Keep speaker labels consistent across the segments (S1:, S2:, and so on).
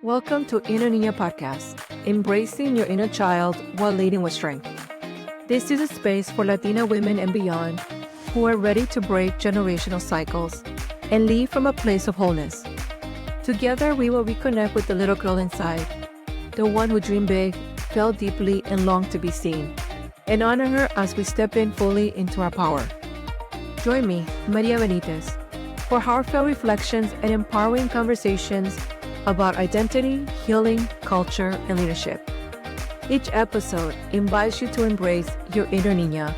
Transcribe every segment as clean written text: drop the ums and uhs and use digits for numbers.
S1: Welcome to Innoia Podcast, embracing your inner child while leading with strength. This is a space for Latino women and beyond who are ready to break generational cycles and lead from a place of wholeness. Together, we will reconnect with the little girl inside, the one who dreamed big, felt deeply, and longed to be seen, and honor her as we step in fully into our power. Join me, Maria Benitez, for heartfelt reflections and empowering conversations about identity, healing, culture, and leadership. Each episode invites you to embrace your inner Niña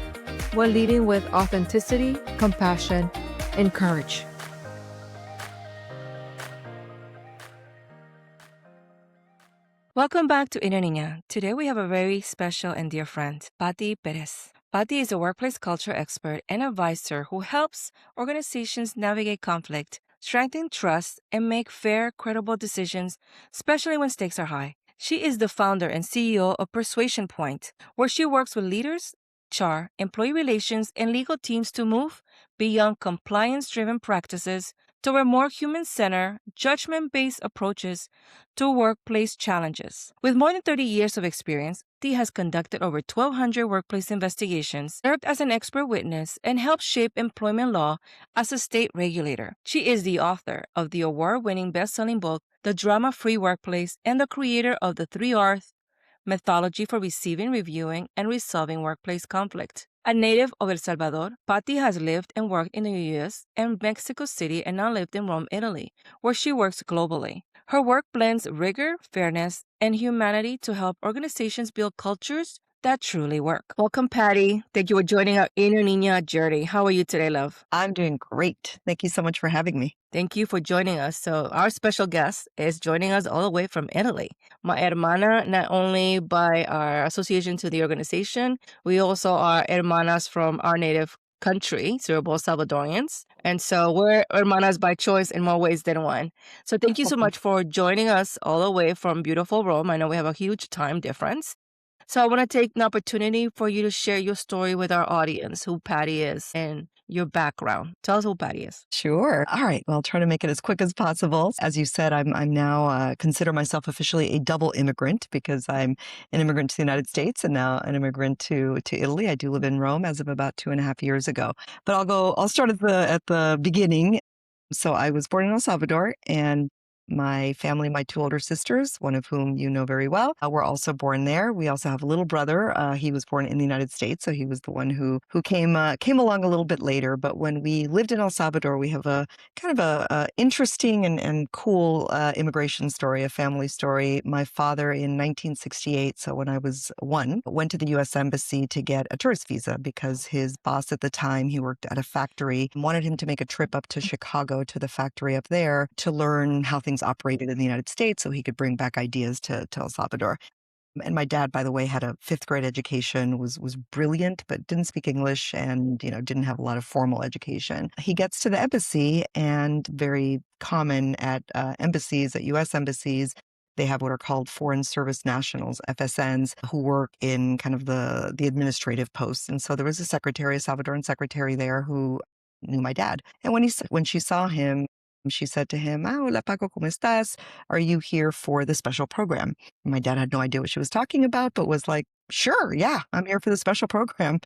S1: while leading with authenticity, compassion, and courage. Welcome back to Inner Niña. Today we have a very special and dear friend, Patti Perez. Patti is a workplace culture expert and advisor who helps organizations navigate conflict, strengthen trust, and make fair, credible decisions, especially when stakes are high. She is the founder and CEO of Persuasion Point, where she works with leaders, HR, employee relations, and legal teams to move beyond compliance-driven practices toward more human-centered, judgment-based approaches to workplace challenges. With more than 30 years of experience, Patti has conducted over 1,200 workplace investigations, served as an expert witness, and helped shape employment law as a state regulator. She is the author of the award-winning best-selling book, The Drama-Free Workplace, and the creator of the 3R's methodology for receiving, reviewing, and resolving workplace conflict. A native of El Salvador, Patti has lived and worked in the U.S. and Mexico City and now lived in Rome, Italy, where she works globally. Her work blends rigor, fairness, and humanity to help organizations build cultures that truly work. Welcome, Patti. Thank you for joining our Inner Niña journey. How are you today, love?
S2: I'm doing great. Thank you so much for having me.
S1: Thank you for joining us. So our special guest is joining us all the way from Italy. My hermana, not only by our association to the organization, we also are hermanas from our native country, so we're both Salvadorians. And so we're hermanas by choice in more ways than one. So thank you so much for joining us all the way from beautiful Rome. I know we have a huge time difference. So I want to take an opportunity for you to share your story with our audience, who Patti is and your background. Tell us who Patti is.
S2: Sure. All right. Well, I'll try to make it as quick as possible. As you said, I'm now consider myself officially a double immigrant because I'm an immigrant to the United States and now an immigrant to Italy. I do live in Rome as of about 2.5 years ago. But I'll start at the beginning. So I was born in El Salvador, and my family, my two older sisters, one of whom you know very well, were also born there. We also have a little brother. He was born in the United States, so he was the one who came along a little bit later. But when we lived in El Salvador, we have a kind of a interesting and cool immigration story, a family story. My father in 1968, so when I was one, went to the U.S. Embassy to get a tourist visa because his boss at the time, he worked at a factory, wanted him to make a trip up to Chicago to the factory up there to learn how things operated in the United States so he could bring back ideas to El Salvador. And my dad, by the way, had a 5th grade education, was brilliant, but didn't speak English and, didn't have a lot of formal education. He gets to the embassy, and very common at embassies, at U.S. embassies, they have what are called foreign service nationals, FSNs, who work in kind of the administrative posts. And so there was a secretary, a Salvadoran secretary there who knew my dad. And when she saw him, she said to him, "Hola, Paco, ¿cómo estás? Are you here for the special program?" My dad had no idea what she was talking about, but was like, "Sure, yeah, I'm here for the special program."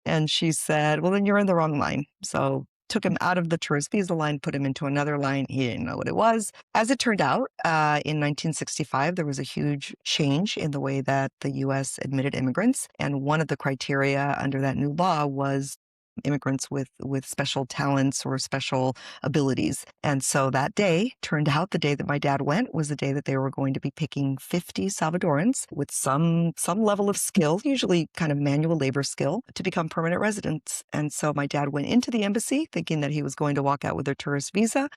S2: And she said, "Well, then you're in the wrong line." So took him out of the tourist visa line, put him into another line. He didn't know what it was. As it turned out, in 1965, there was a huge change in the way that the U.S. admitted immigrants. And one of the criteria under that new law was immigrants with special talents or special abilities. And so that day, turned out the day that my dad went was the day that they were going to be picking 50 Salvadorans with some level of skill, usually kind of manual labor skill, to become permanent residents. And so my dad went into the embassy thinking that he was going to walk out with a tourist visa,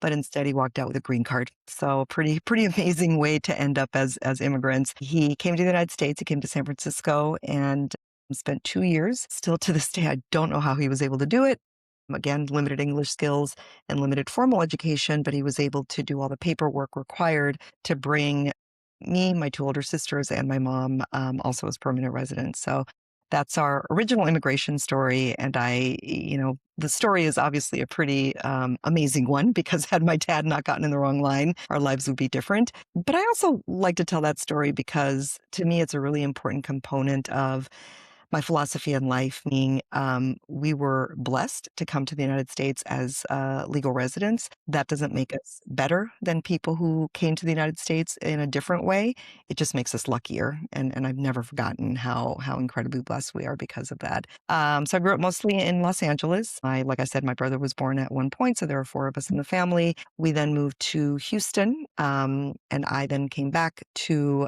S2: but instead he walked out with a green card. So pretty amazing way to end up as immigrants. He came to the United States, he came to San Francisco, and spent 2 years. Still to this day, I don't know how he was able to do it. Again, limited English skills and limited formal education, but he was able to do all the paperwork required to bring me, my two older sisters, and my mom also as permanent residents. So That's our original immigration story. And the story is obviously a pretty amazing one because had my dad not gotten in the wrong line, our lives would be different. But I also like to tell that story because to me, it's a really important component of my philosophy in life, being we were blessed to come to the United States as legal residents. That doesn't make us better than people who came to the United States in a different way. It just makes us luckier. And I've never forgotten how incredibly blessed we are because of that. So I grew up mostly in Los Angeles. Like I said, my brother was born at one point, so there were four of us in the family. We then moved to Houston, and I then came back to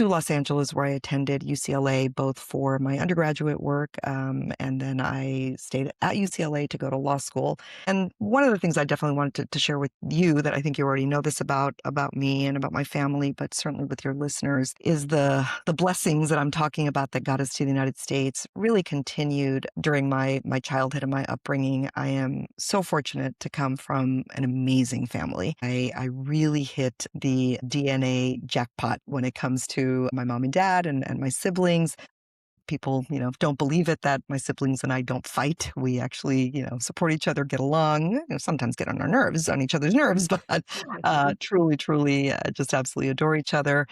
S2: Los Angeles, where I attended UCLA, both for my undergraduate work, and then I stayed at UCLA to go to law school. And one of the things I definitely wanted to share with you that I think you already know this about me and about my family, but certainly with your listeners, is the blessings that I'm talking about that got us to the United States really continued during my childhood and my upbringing. I am so fortunate to come from an amazing family. I really hit the DNA jackpot when it comes to my mom and dad and my siblings. People, don't believe it that my siblings and I don't fight. We actually, support each other, get along, sometimes get on each other's nerves, but truly, truly just absolutely adore each other.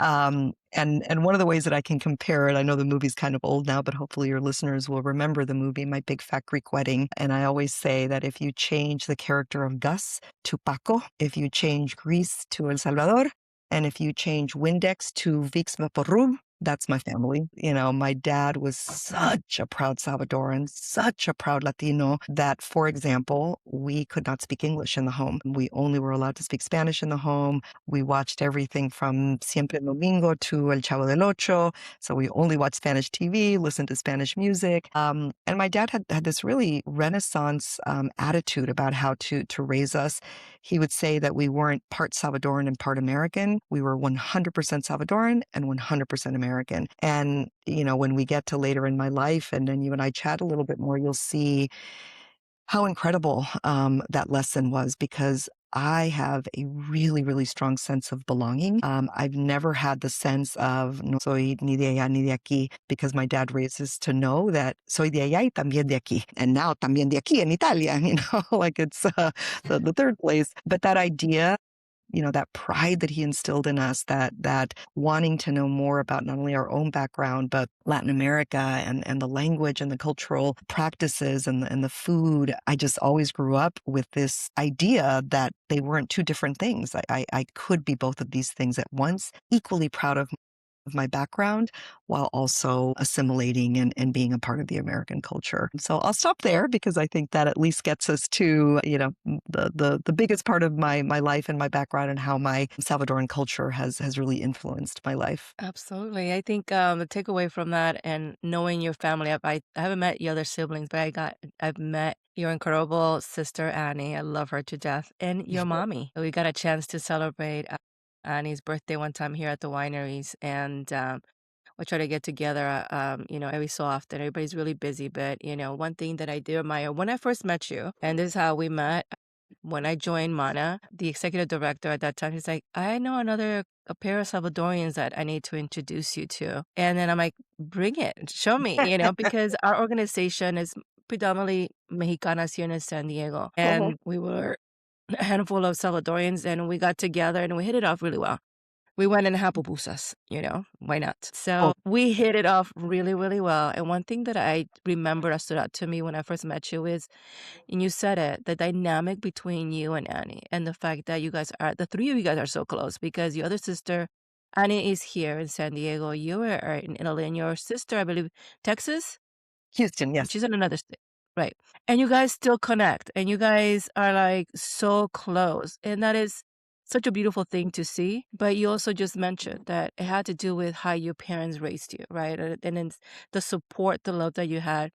S2: And one of the ways that I can compare it, I know the movie's kind of old now, but hopefully your listeners will remember the movie, My Big Fat Greek Wedding. And I always say that if you change the character of Gus to Paco, if you change Greece to El Salvador, and if you change Windex to Vicks Vaporub, that's my family. My dad was such a proud Salvadoran, such a proud Latino that, for example, we could not speak English in the home. We only were allowed to speak Spanish in the home. We watched everything from Siempre el Domingo to El Chavo del Ocho. So we only watched Spanish TV, listened to Spanish music. And my dad had this really Renaissance attitude about how to raise us. He would say that we weren't part Salvadoran and part American. We were 100% Salvadoran and 100% American. And, when we get to later in my life and then you and I chat a little bit more, you'll see how incredible that lesson was because I have a really, really strong sense of belonging. I've never had the sense of no soy ni de allá ni de aquí because my dad raised us to know that soy de allá y también de aquí. And now también de aquí en Italia, like it's the third place. But that idea, that pride that he instilled in us, that wanting to know more about not only our own background, but Latin America and the language and the cultural practices and the food. I just always grew up with this idea that they weren't two different things. I could be both of these things at once, equally proud of my background while also assimilating and being a part of the American culture. So I'll stop there because I think that at least gets us to, the biggest part of my life and my background and how my Salvadoran culture has really influenced my life.
S1: Absolutely. I think the takeaway from that and knowing your family, I haven't met your other siblings, but I've met your incredible sister Annie. I love her to death, and your mommy. We got a chance to celebrate Annie's birthday one time here at the wineries, and we try to get together, every so often. Everybody's really busy, but one thing that I do admire when I first met you, and this is how we met. When I joined Mana, the executive director at that time, he's like, I know a pair of Salvadorians that I need to introduce you to. And then I'm like, bring it, show me, because our organization is predominantly Mexicanas here in San Diego. And we were a handful of Salvadorians and we got together and we hit it off really well. We went and had pupusas, why not? So we hit it off really, really well. And one thing that I remember that stood out to me when I first met you is, and you said it, the dynamic between you and Annie and the fact that the three of you guys are so close because your other sister, Annie, is here in San Diego. You are in Italy and your sister, I believe, Texas?
S2: Houston, yes.
S1: She's in another state. Right. And you guys still connect and you guys are like so close. And that is such a beautiful thing to see. But you also just mentioned that it had to do with how your parents raised you, right? And then the support, the love that you had.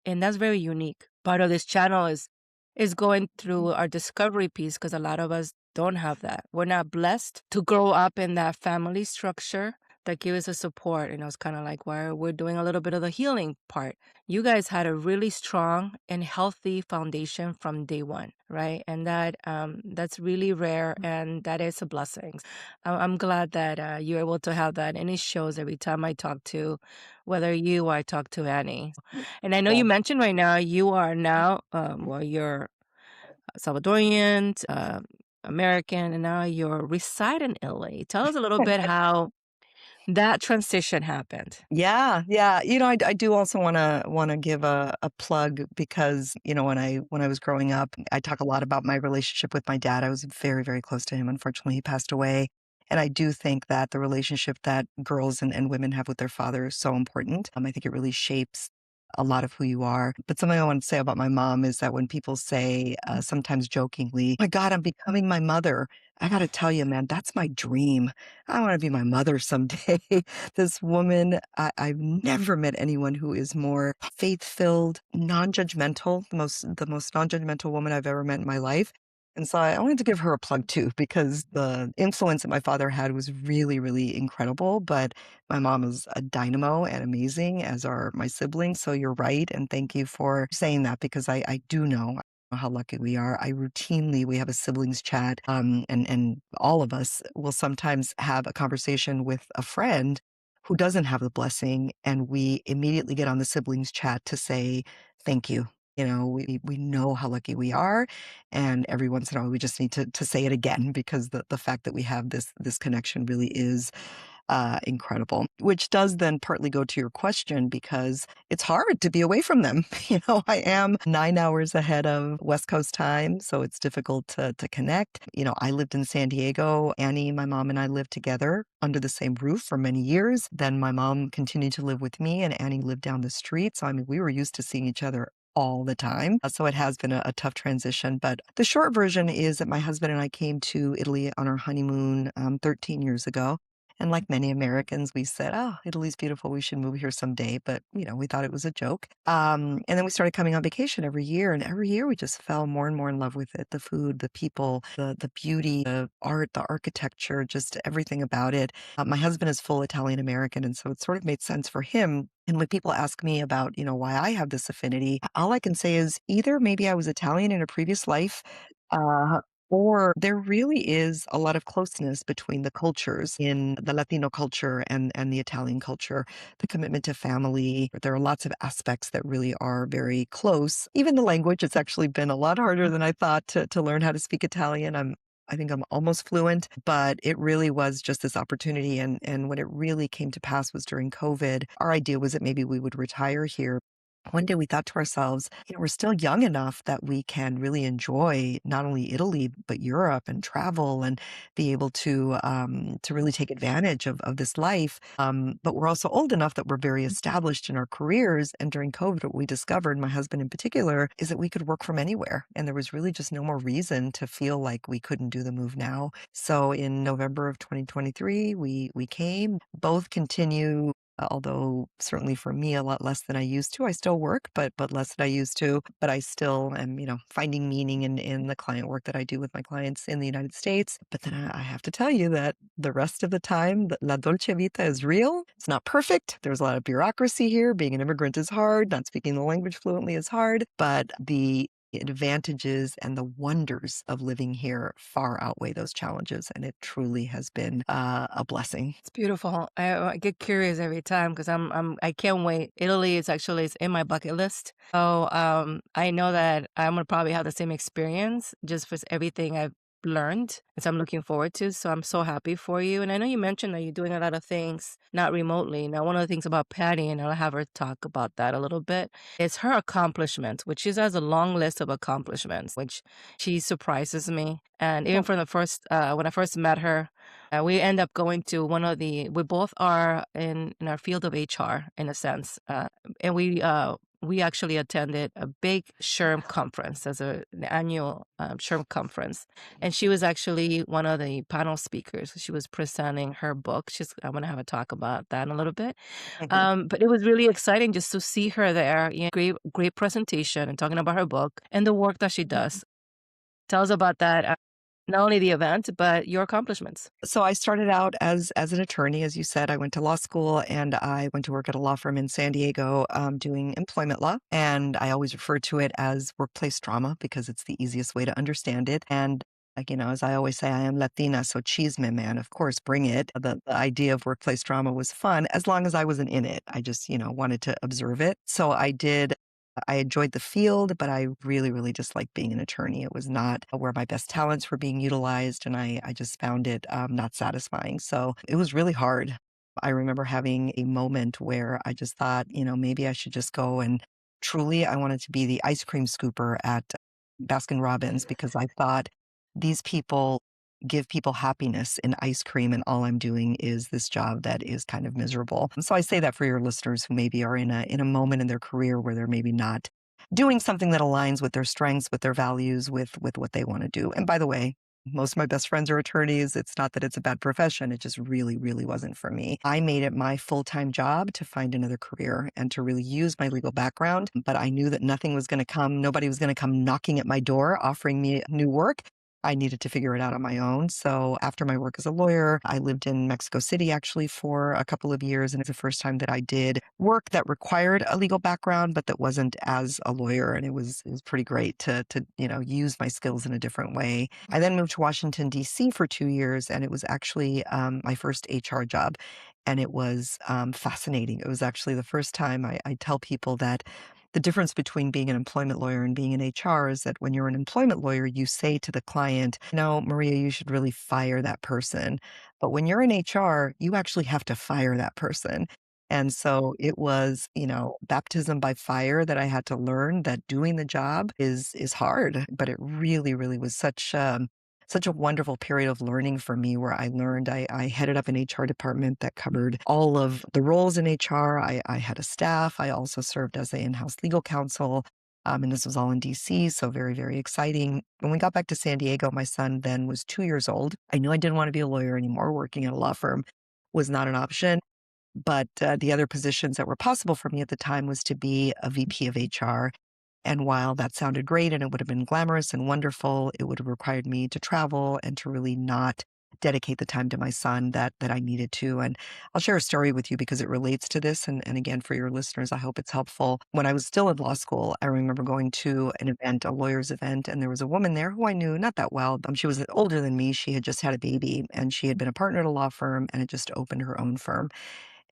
S1: And that's very unique. Part of this channel is going through our discovery piece because a lot of us don't have that. We're not blessed to grow up in that family structure that give us a support. It's kind of like where we're doing a little bit of the healing part. You guys had a really strong and healthy foundation from day one, right? And that's really rare, and that is a blessing. I'm glad that you're able to have that, and it shows every time I talk to, whether you or I talk to Annie. And I know
S2: Yeah.
S1: you mentioned right now you are now, well, you're Salvadorian, American, and now you're reside in Italy. Tell us a little bit how that transition happened.
S2: Yeah, yeah. I do also wanna give a plug because, when I was growing up, I talk a lot about my relationship with my dad. I was very, very close to him. Unfortunately, he passed away. And I do think that the relationship that girls and women have with their father is so important. I think it really shapes a lot of who you are. But something I want to say about my mom is that when people say, sometimes jokingly, "My God, I'm becoming my mother," I gotta tell you, man, that's my dream. I wanna be my mother someday. This woman, I've never met anyone who is more faith-filled, non-judgmental, the most non-judgmental woman I've ever met in my life. And so I wanted to give her a plug too, because the influence that my father had was really, really incredible. But my mom is a dynamo and amazing, as are my siblings. So you're right. And thank you for saying that because I do know how lucky we are. We have a siblings chat, and all of us will sometimes have a conversation with a friend who doesn't have the blessing, and we immediately get on the siblings chat to say thank you. We know how lucky we are, and every once in a while we just need to say it again because the fact that we have this connection really is incredible, which does then partly go to your question because it's hard to be away from them. I am 9 hours ahead of West Coast time, so it's difficult to connect. I lived in San Diego. Annie, my mom, and I lived together under the same roof for many years. Then my mom continued to live with me, and Annie lived down the street. So, I mean, we were used to seeing each other all the time. So it has been a tough transition. But the short version is that my husband and I came to Italy on our honeymoon 13 years ago. And like many Americans, we said, "Oh, Italy's beautiful. We should move here someday." But, we thought it was a joke. And then we started coming on vacation every year. And every year we just fell more and more in love with it. The food, the people, the beauty, the art, the architecture, just everything about it. My husband is full Italian American. And so it sort of made sense for him. And when people ask me about, why I have this affinity, all I can say is either maybe I was Italian in a previous life, uh, or there really is a lot of closeness between the cultures in the Latino culture and the Italian culture, the commitment to family. There are lots of aspects that really are very close. Even the language, it's actually been a lot harder than I thought to learn how to speak Italian. I think I'm almost fluent, but it really was just this opportunity. And when it really came to pass was during COVID. Our idea was that maybe we would retire here. One day we thought to ourselves, we're still young enough that we can really enjoy not only Italy, but Europe and travel and be able to really take advantage of this life. But we're also old enough that we're very established in our careers. And during COVID, what we discovered, my husband in particular, is that we could work from anywhere. And there was really just no more reason to feel like we couldn't do the move now. So in November of 2023, we came, both continue. Although certainly for me, a lot less than I used to. I still work, but less than I used to. But I still am, finding meaning in the client work that I do with my clients in the United States. But then I have to tell you that the rest of the time, la dolce vita is real. It's not perfect. There's a lot of bureaucracy here. Being an immigrant is hard. Not speaking the language fluently is hard. But the advantages and the wonders of living here far outweigh those challenges, and it truly has been a blessing.
S1: It's beautiful. I get curious every time because I can't wait. Italy is in my bucket list. So I know that I'm gonna probably have the same experience just for everything I've learned. And so I'm looking forward to. So I'm so happy for you. And I know you mentioned that you're doing a lot of things not remotely. Now, one of the things about Patty, and I'll have her talk about that a little bit, is her accomplishments, which she has a long list of accomplishments, which she surprises me. And even from the first, when I first met her, we end up going to we both are in our field of HR in a sense. And we actually attended a big SHRM conference as an annual SHRM conference. And she was actually one of the panel speakers. She was presenting her book. I'm going to have a talk about that in a little bit.
S2: Mhm.
S1: But it was really exciting just to see her there. Great presentation and talking about her book and the work that she does. Tell us about that. Not only the event, but your accomplishments.
S2: So I started out as an attorney, as you said. I went to law school and I went to work at a law firm in San Diego doing employment law. And I always refer to it as workplace drama because it's the easiest way to understand it. And like, as I always say, I am Latina, so chisme, man. Of course, bring it. The idea of workplace drama was fun as long as I wasn't in it. I just, wanted to observe it. So I did. I enjoyed the field, but I really, really just liked being an attorney. It was not where my best talents were being utilized, and I just found it not satisfying. So it was really hard. I remember having a moment where I just thought, maybe I should just go and truly, I wanted to be the ice cream scooper at Baskin Robbins because I thought these people give people happiness in ice cream, and all I'm doing is this job that is kind of miserable. So I say that for your listeners who maybe are in a moment in their career where they're maybe not doing something that aligns with their strengths, with their values, with what they want to do. And by the way, most of my best friends are attorneys. It's not that it's a bad profession. It just really, really wasn't for me. I made it my full-time job to find another career and to really use my legal background. But I knew that nothing was going to come, nobody was going to come knocking at my door offering me new work. I needed to figure it out on my own. So after my work as a lawyer, I lived in Mexico City actually for a couple of years. And it's the first time that I did work that required a legal background, but that wasn't as a lawyer. And it was pretty great to use my skills in a different way. I then moved to Washington, D.C. for 2 years, and it was actually my first HR job. And it was fascinating. It was actually the first time I tell people that the difference between being an employment lawyer and being in HR is that when you're an employment lawyer, you say to the client, no, Maria, you should really fire that person. But when you're in HR, you actually have to fire that person. And so it was, baptism by fire that I had to learn that doing the job is hard, but it really, really was such a wonderful period of learning for me where I learned I headed up an HR department that covered all of the roles in HR. I had a staff. I also served as an in-house legal counsel. And this was all in DC, so very, very exciting. When we got back to San Diego, my son then was 2 years old. I knew I didn't want to be a lawyer anymore. Working at a law firm was not an option. But the other positions that were possible for me at the time was to be a VP of HR. And while that sounded great and it would have been glamorous and wonderful, it would have required me to travel and to really not dedicate the time to my son that I needed to. And I'll share a story with you because it relates to this. And again, for your listeners, I hope it's helpful. When I was still in law school, I remember going to an event, a lawyer's event, and there was a woman there who I knew not that well. She was older than me. She had just had a baby and she had been a partner at a law firm and had just opened her own firm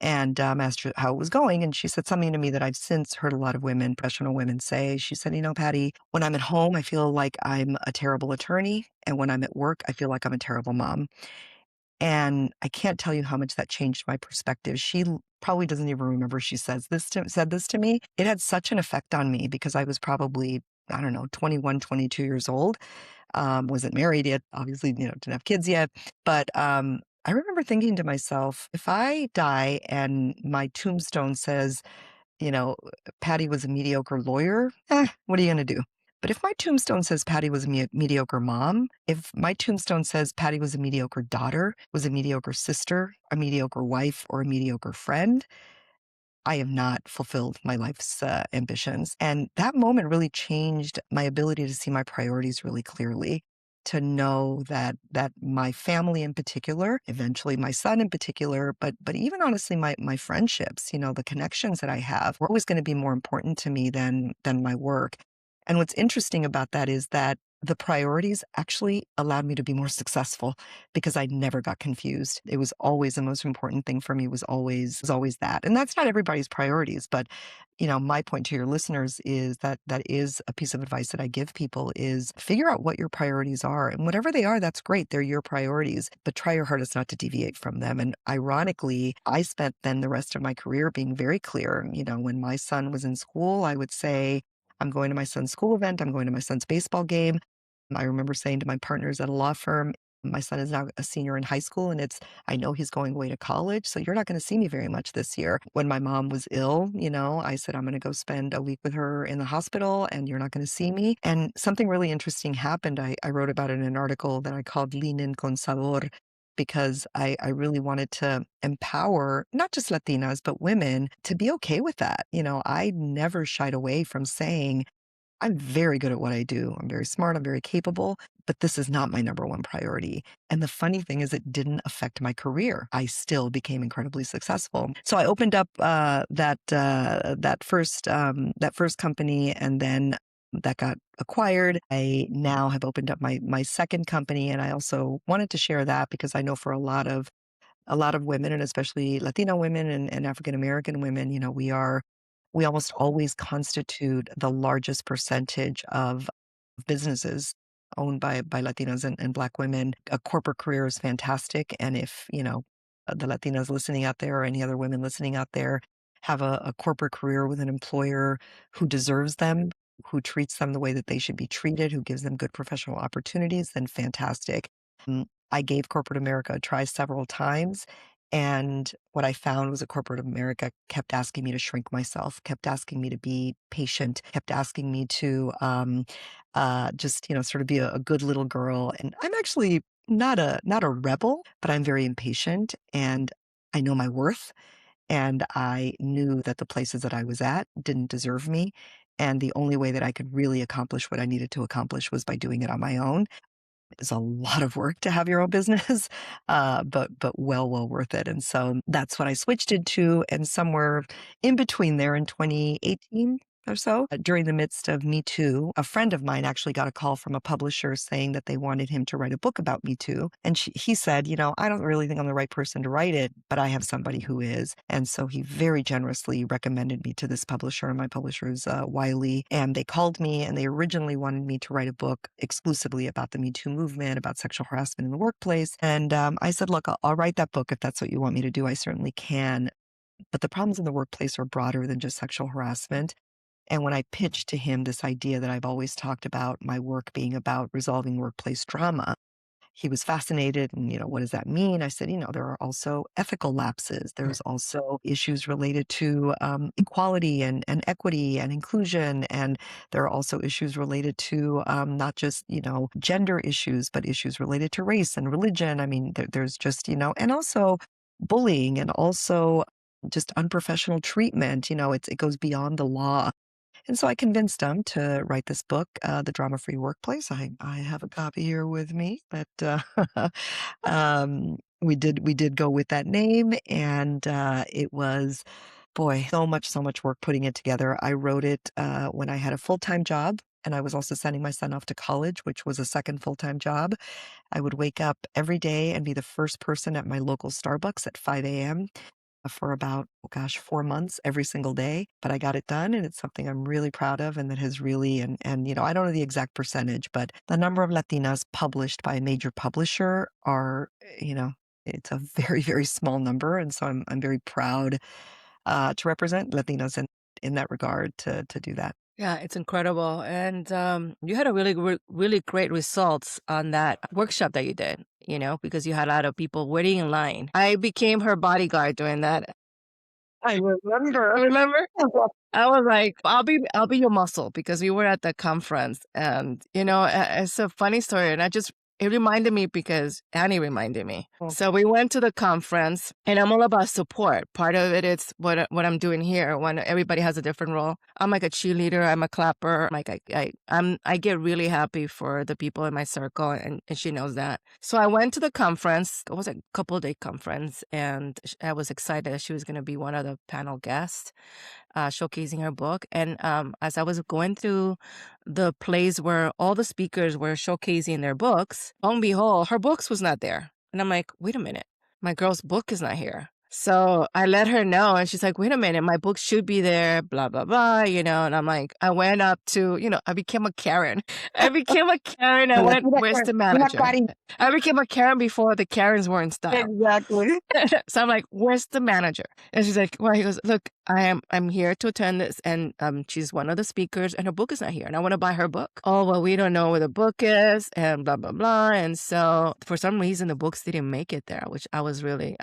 S2: and asked her how it was going. And she said something to me that I've since heard a lot of women, professional women say. She said, Patty, when I'm at home, I feel like I'm a terrible attorney. And when I'm at work, I feel like I'm a terrible mom. And I can't tell you how much that changed my perspective. She probably doesn't even remember she said this to me. It had such an effect on me because I was probably, I don't know, 21, 22 years old. Wasn't married yet, obviously, didn't have kids yet. But I remember thinking to myself, if I die and my tombstone says, you know, Patty was a mediocre lawyer, what are you going to do? But if my tombstone says Patty was a mediocre mom, if my tombstone says Patty was a mediocre daughter, was a mediocre sister, a mediocre wife, or a mediocre friend, I have not fulfilled my life's ambitions. And that moment really changed my ability to see my priorities really clearly, to know that my family in particular, eventually my son in particular, but even honestly my friendships, the connections that I have were always going to be more important to me than my work. And what's interesting about that is that the priorities actually allowed me to be more successful because I never got confused. It was always the most important thing for me was always that. And that's not everybody's priorities, but my point to your listeners is that is a piece of advice that I give people is figure out what your priorities are. And whatever they are, that's great. They're your priorities, but try your hardest not to deviate from them. And ironically, I spent then the rest of my career being very clear. When my son was in school, I would say, I'm going to my son's school event. I'm going to my son's baseball game. I remember saying to my partners at a law firm, my son is now a senior in high school and I know he's going away to college. So you're not going to see me very much this year. When my mom was ill, I said, I'm going to go spend a week with her in the hospital and you're not going to see me. And something really interesting happened. I wrote about it in an article that I called Lean In con Sabor because I really wanted to empower not just Latinas, but women to be okay with that. I never shied away from saying, I'm very good at what I do. I'm very smart. I'm very capable, but this is not my number one priority. And the funny thing is, it didn't affect my career. I still became incredibly successful. So I opened up that first company, and then that got acquired. I now have opened up my second company, and I also wanted to share that because I know for a lot of women, and especially Latino women and African American women, we almost always constitute the largest percentage of businesses owned by Latinos and Black women. A corporate career is fantastic. And if, the Latinas listening out there or any other women listening out there have a corporate career with an employer who deserves them, who treats them the way that they should be treated, who gives them good professional opportunities, then fantastic. I gave corporate America a try several times. And what I found was that corporate America kept asking me to shrink myself, kept asking me to be patient, kept asking me to just, sort of be a good little girl. And I'm actually not a rebel, but I'm very impatient, and I know my worth. And I knew that the places that I was at didn't deserve me. And the only way that I could really accomplish what I needed to accomplish was by doing it on my own. It's a lot of work to have your own business, but well worth it. And so that's what I switched into. And somewhere in between there in 2018 or so, during the midst of Me Too, a friend of mine actually got a call from a publisher saying that they wanted him to write a book about Me Too. And he said, I don't really think I'm the right person to write it, but I have somebody who is. And so he very generously recommended me to this publisher, and my publisher is Wiley. And they called me, and they originally wanted me to write a book exclusively about the Me Too movement, about sexual harassment in the workplace. And I said, look, I'll write that book if that's what you want me to do. I certainly can. But the problems in the workplace are broader than just sexual harassment. And when I pitched to him this idea that I've always talked about my work being about resolving workplace drama, he was fascinated. And, what does that mean? I said, there are also ethical lapses. There's also issues related to equality and equity and inclusion. And there are also issues related to not just, gender issues, but issues related to race and religion. I mean, there's just, and also bullying, and also just unprofessional treatment. It goes beyond the law. And so I convinced him to write this book, The Drama-Free Workplace. I have a copy here with me, but we did go with that name, and it was, boy, so much work putting it together. I wrote it when I had a full-time job, and I was also sending my son off to college, which was a second full-time job. I would wake up every day and be the first person at my local Starbucks at 5 a.m. for about, 4 months every single day. But I got it done, and it's something I'm really proud of, and that has really, and I don't know the exact percentage, but the number of Latinas published by a major publisher are, it's a very, very small number. And so I'm very proud to represent Latinas in that regard, to do that.
S1: Yeah, it's incredible. And you had a really great results on that workshop that you did, because you had a lot of people waiting in line. I became her bodyguard doing that.
S2: I remember.
S1: Remember? I was like, I'll be your muscle, because we were at the conference, and it's a funny story, and it reminded me because Annie reminded me. So we went to the conference, and I'm all about support. Part of it is what I'm doing here when everybody has a different role. I'm like a cheerleader. I'm a clapper. I get really happy for the people in my circle, and she knows that. So I went to the conference. It was a couple-day conference, and I was excited that she was going to be one of the panel guests, showcasing her book. And as I was going through the place where all the speakers were showcasing their books, lo and behold, her books was not there. And I'm like, wait a minute, my girl's book is not here. So I let her know, and she's like, wait a minute, my book should be there, blah, blah, blah, and I'm like, I went up to, I became a Karen. I went, where's the manager? I became a Karen before the Karens were in style.
S2: Exactly.
S1: So I'm like, where's the manager? And she's like, well, he goes, look, I'm here to attend this, and she's one of the speakers, and her book is not here, and I want to buy her book. Oh, well, we don't know where the book is, and blah, blah, blah. And so for some reason, the books didn't make it there, which I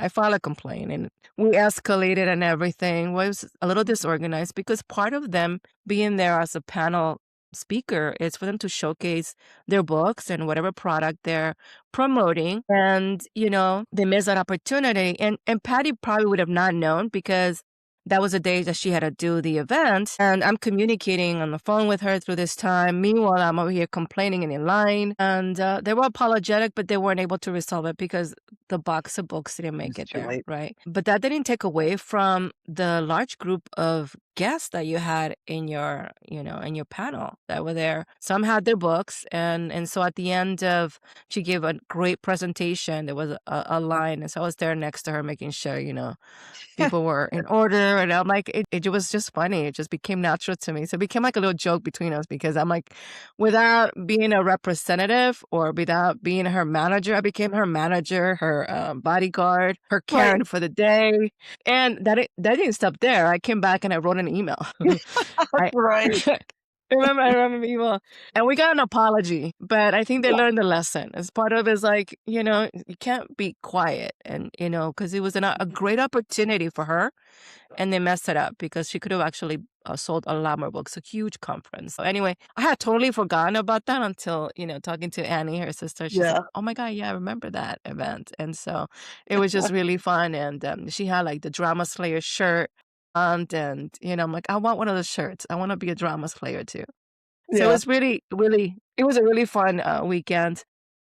S1: filed a complaint, and we escalated and everything. Well, it was a little disorganized, because part of them being there as a panel speaker is for them to showcase their books and whatever product they're promoting. And, they missed that opportunity. And Patti probably would have not known, because that was the day that she had to do the event. And I'm communicating on the phone with her through this time. Meanwhile, I'm over here complaining and in line. And they were apologetic, but they weren't able to resolve it because the box of books didn't make it
S2: too
S1: there,
S2: late.
S1: right? But that didn't take away from the large group of guests that you had in your, in your panel that were there. Some had their books. And so at the end of, she gave a great presentation. There was a line. And so I was there next to her making sure, people were in order. And I'm like, it was just funny. It just became natural to me. So it became like a little joke between us because I'm like, without being a representative or without being her manager, I became her manager, her bodyguard, her
S2: Right.
S1: Karen for the day. And that didn't stop there. I came back and I wrote an email. I
S2: Right.
S1: I remember the email. And we got an apology, but I think they
S2: Yeah.
S1: learned the lesson. As part of it is like, you can't be quiet and, because it was a great opportunity for her. And they messed it up because she could have actually sold a lot more books, a huge conference. So anyway, I had totally forgotten about that until, talking to Annie, her sister. She's like,
S2: Yeah.
S1: oh my God, yeah, I remember that event. And so it was just really fun. And she had like the Drama Slayer shirt. And, I'm like, I want one of those shirts. I want to be a Drama Slayer too. So it
S2: Yeah.
S1: was really, really, it was a really fun weekend.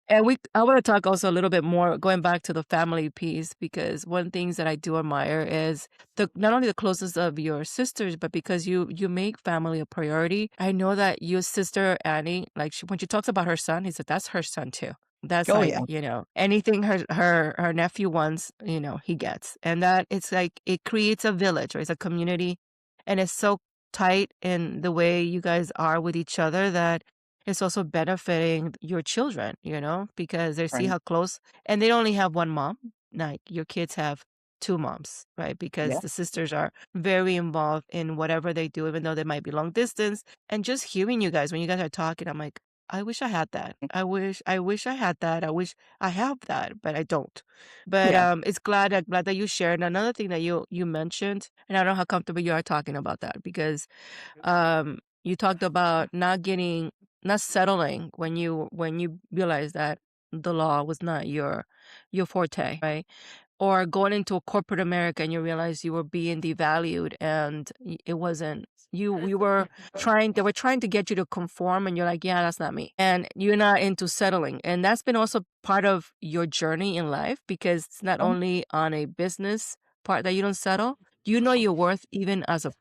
S1: And I want to talk also a little bit more going back to the family piece, because one of the things that I do admire is not only the closeness of your sisters, but because you make family a priority. I know that your sister Annie, like when she talks about her son, he said that's her son too. That's
S2: Oh,
S1: like,
S2: yeah.
S1: anything her nephew wants, he gets. And that it's like it creates a village or it's a community, and it's so tight in the way you guys are with each other that it's also benefiting your children, because they see
S2: Right.
S1: how close, and they only have one mom. Like your kids have two moms, right? Because
S2: Yeah.
S1: the sisters are very involved in whatever they do, even though they might be long distance. And just hearing you guys when you guys are talking, I'm like, I wish I had that. I wish I had that. I wish I have that, but I don't. But
S2: Yeah.
S1: it's glad that you shared. Another thing that you mentioned, and I don't know how comfortable you are talking about that because you talked about not settling when you realize that the law was not your forte, right? Or going into a corporate America and you realize you were being devalued and it wasn't you were trying they were trying to get you to conform, and you're like, yeah, that's not me. And you're not into settling. And that's been also part of your journey in life, because it's not only on a business part that you don't settle. You know your worth even as a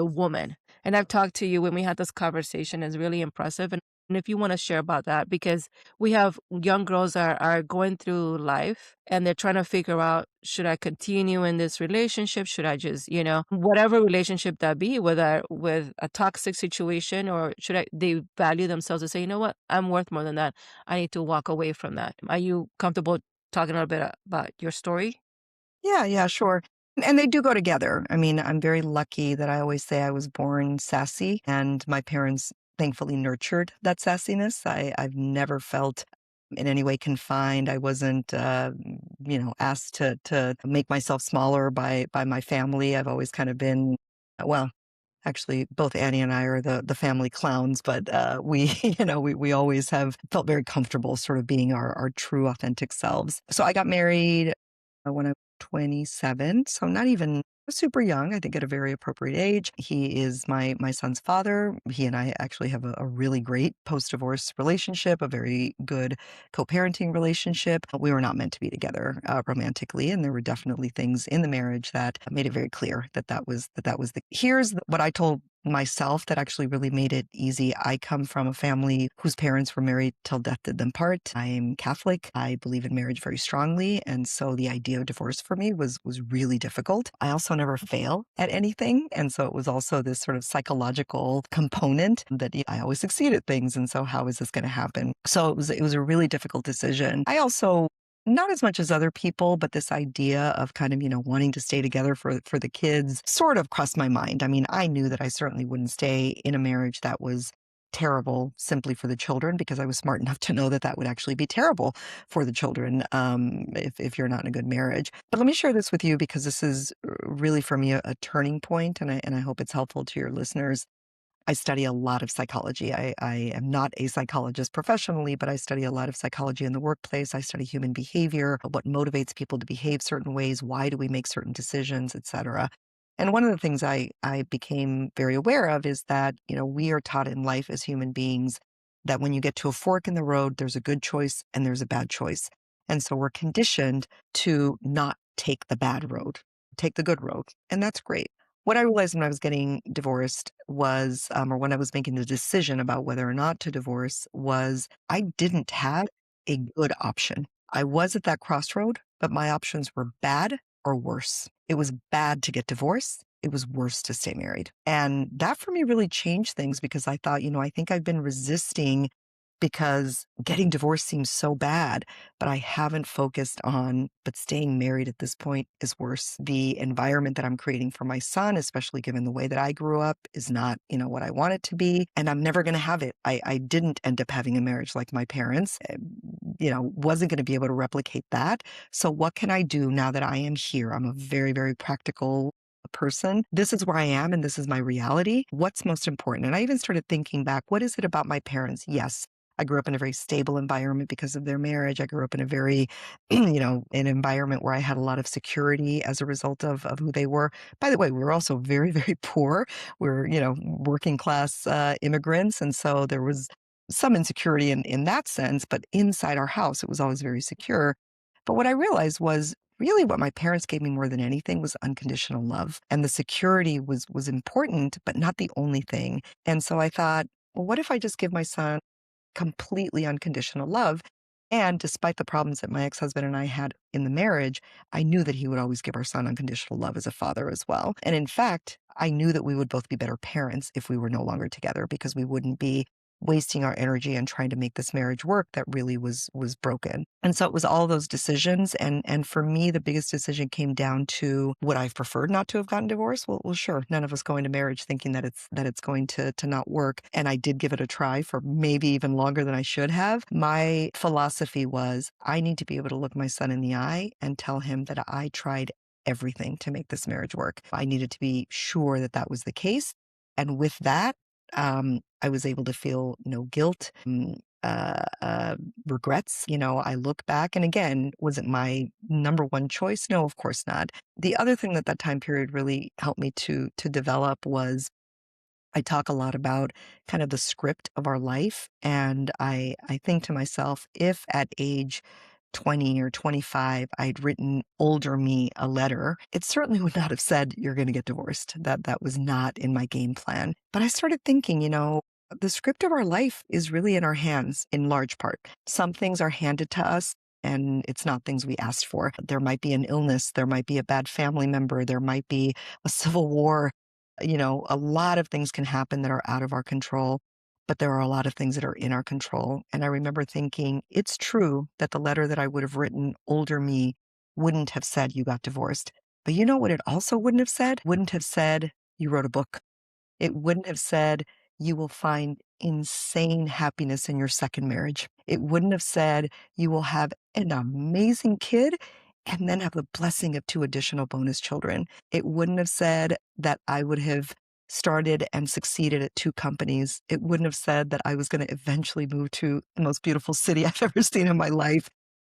S1: woman. And I've talked to you when we had this conversation. It's really impressive. And if you want to share about that, because we have young girls that are going through life and they're trying to figure out, should I continue in this relationship? Should I just, whatever relationship that be, whether with a toxic situation, or they value themselves and say, you know what, I'm worth more than that. I need to walk away from that. Are you comfortable talking a little bit about your story?
S2: Yeah, yeah, sure. And they do go together. I mean, I'm very lucky that I always say I was born sassy, and my parents thankfully nurtured that sassiness. I've never felt in any way confined. I wasn't, asked to make myself smaller by my family. I've always kind of been, well, actually, both Annie and I are the family clowns, but we, we always have felt very comfortable sort of being our true, authentic selves. So I got married when I was 27, so not even super young, I think at a very appropriate age. He is my son's father. He and I actually have a really great post-divorce relationship, a very good co-parenting relationship. We were not meant to be together romantically, and there were definitely things in the marriage that made it very clear that was the. What I told myself that actually really made it easy. I come from a family whose parents were married till death did them part. I'm Catholic. I believe in marriage very strongly, and so the idea of divorce for me was really difficult. I also never fail at anything, and so it was also this sort of psychological component that I always succeed at things, and so how is this going to happen? So it was a really difficult decision. I also, not as much as other people, but this idea of kind of, wanting to stay together for the kids sort of crossed my mind. I mean, I knew that I certainly wouldn't stay in a marriage that was terrible simply for the children, because I was smart enough to know that that would actually be terrible for the children if you're not in a good marriage. But let me share this with you, because this is really for me a turning point, and I hope it's helpful to your listeners. I study a lot of psychology. I am not a psychologist professionally, but I study a lot of psychology in the workplace. I study human behavior, what motivates people to behave certain ways, why do we make certain decisions, etc. And one of the things I became very aware of is that, we are taught in life as human beings that when you get to a fork in the road, there's a good choice and there's a bad choice. And so we're conditioned to not take the bad road, take the good road. And that's great. What I realized when I was getting divorced was, or when I was making the decision about whether or not to divorce, was I didn't have a good option. I was at that crossroad, but my options were bad or worse. It was bad to get divorced. It was worse to stay married. And that for me really changed things because I thought, I think I've been resisting because getting divorced seems so bad, but I haven't focused on, but staying married at this point is worse. The environment that I'm creating for my son, especially given the way that I grew up, is not, what I want it to be. And I'm never going to have it. I didn't end up having a marriage like my parents, wasn't going to be able to replicate that. So what can I do now that I am here? I'm a very, very practical person. This is where I am and this is my reality. What's most important? And I even started thinking back, what is it about my parents? Yes, I grew up in a very stable environment because of their marriage. I grew up in a very, an environment where I had a lot of security as a result of who they were. By the way, we were also very, very poor. We're, working class immigrants. And so there was some insecurity in that sense, but inside our house, it was always very secure. But what I realized was really what my parents gave me more than anything was unconditional love. And the security was important, but not the only thing. And so I thought, well, what if I just give my son completely unconditional love? And despite the problems that my ex-husband and I had in the marriage, I knew that he would always give our son unconditional love as a father as well. And in fact, I knew that we would both be better parents if we were no longer together because we wouldn't be wasting our energy and trying to make this marriage work that really was broken. And so it was all those decisions. And for me, the biggest decision came down to, would I have preferred not to have gotten divorced? Well, sure. None of us go into marriage thinking that it's going to not work. And I did give it a try for maybe even longer than I should have. My philosophy was, I need to be able to look my son in the eye and tell him that I tried everything to make this marriage work. I needed to be sure that that was the case. And with that, I was able to feel no guilt, regrets. I look back and again, was it my number one choice? No, of course not. The other thing that time period really helped me to develop was I talk a lot about kind of the script of our life. And I think to myself, if at age 20 or 25, I'd written older me a letter, it certainly would not have said, you're going to get divorced. That was not in my game plan. But I started thinking, the script of our life is really in our hands in large part. Some things are handed to us and it's not things we asked for. There might be an illness. There might be a bad family member. There might be a civil war. A lot of things can happen that are out of our control, but there are a lot of things that are in our control. And I remember thinking, it's true that the letter that I would have written older me wouldn't have said you got divorced. But you know what it also wouldn't have said? Wouldn't have said you wrote a book. It wouldn't have said you will find insane happiness in your second marriage. It wouldn't have said you will have an amazing kid and then have the blessing of 2 additional bonus children. It wouldn't have said that I would have started and succeeded at 2 companies. It wouldn't have said that I was going to eventually move to the most beautiful city I've ever seen in my life.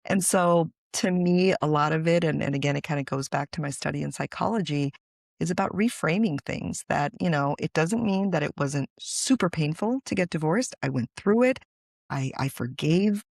S2: And so to me, a lot of it, and again, it kind of goes back to my study in psychology, is about reframing things that, it doesn't mean that it wasn't super painful to get divorced. I went through it. I forgave,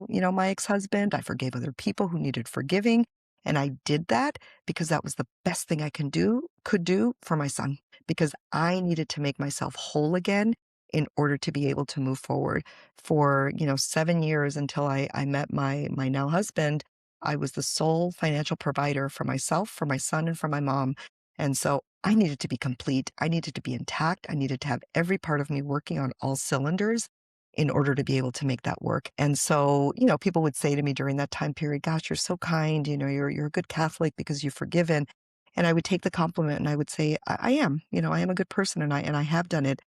S2: my ex-husband. I forgave other people who needed forgiving. And I did that because that was the best thing I could do for my son, because I needed to make myself whole again in order to be able to move forward. For, 7 years until I met my now husband, I was the sole financial provider for myself, for my son, and for my mom. And so I needed to be complete. I needed to be intact. I needed to have every part of me working on all cylinders in order to be able to make that work. And so, people would say to me during that time period, gosh, you're so kind, you're a good Catholic because you've forgiven. And I would take the compliment and I would say, I am, I am a good person and I have done it.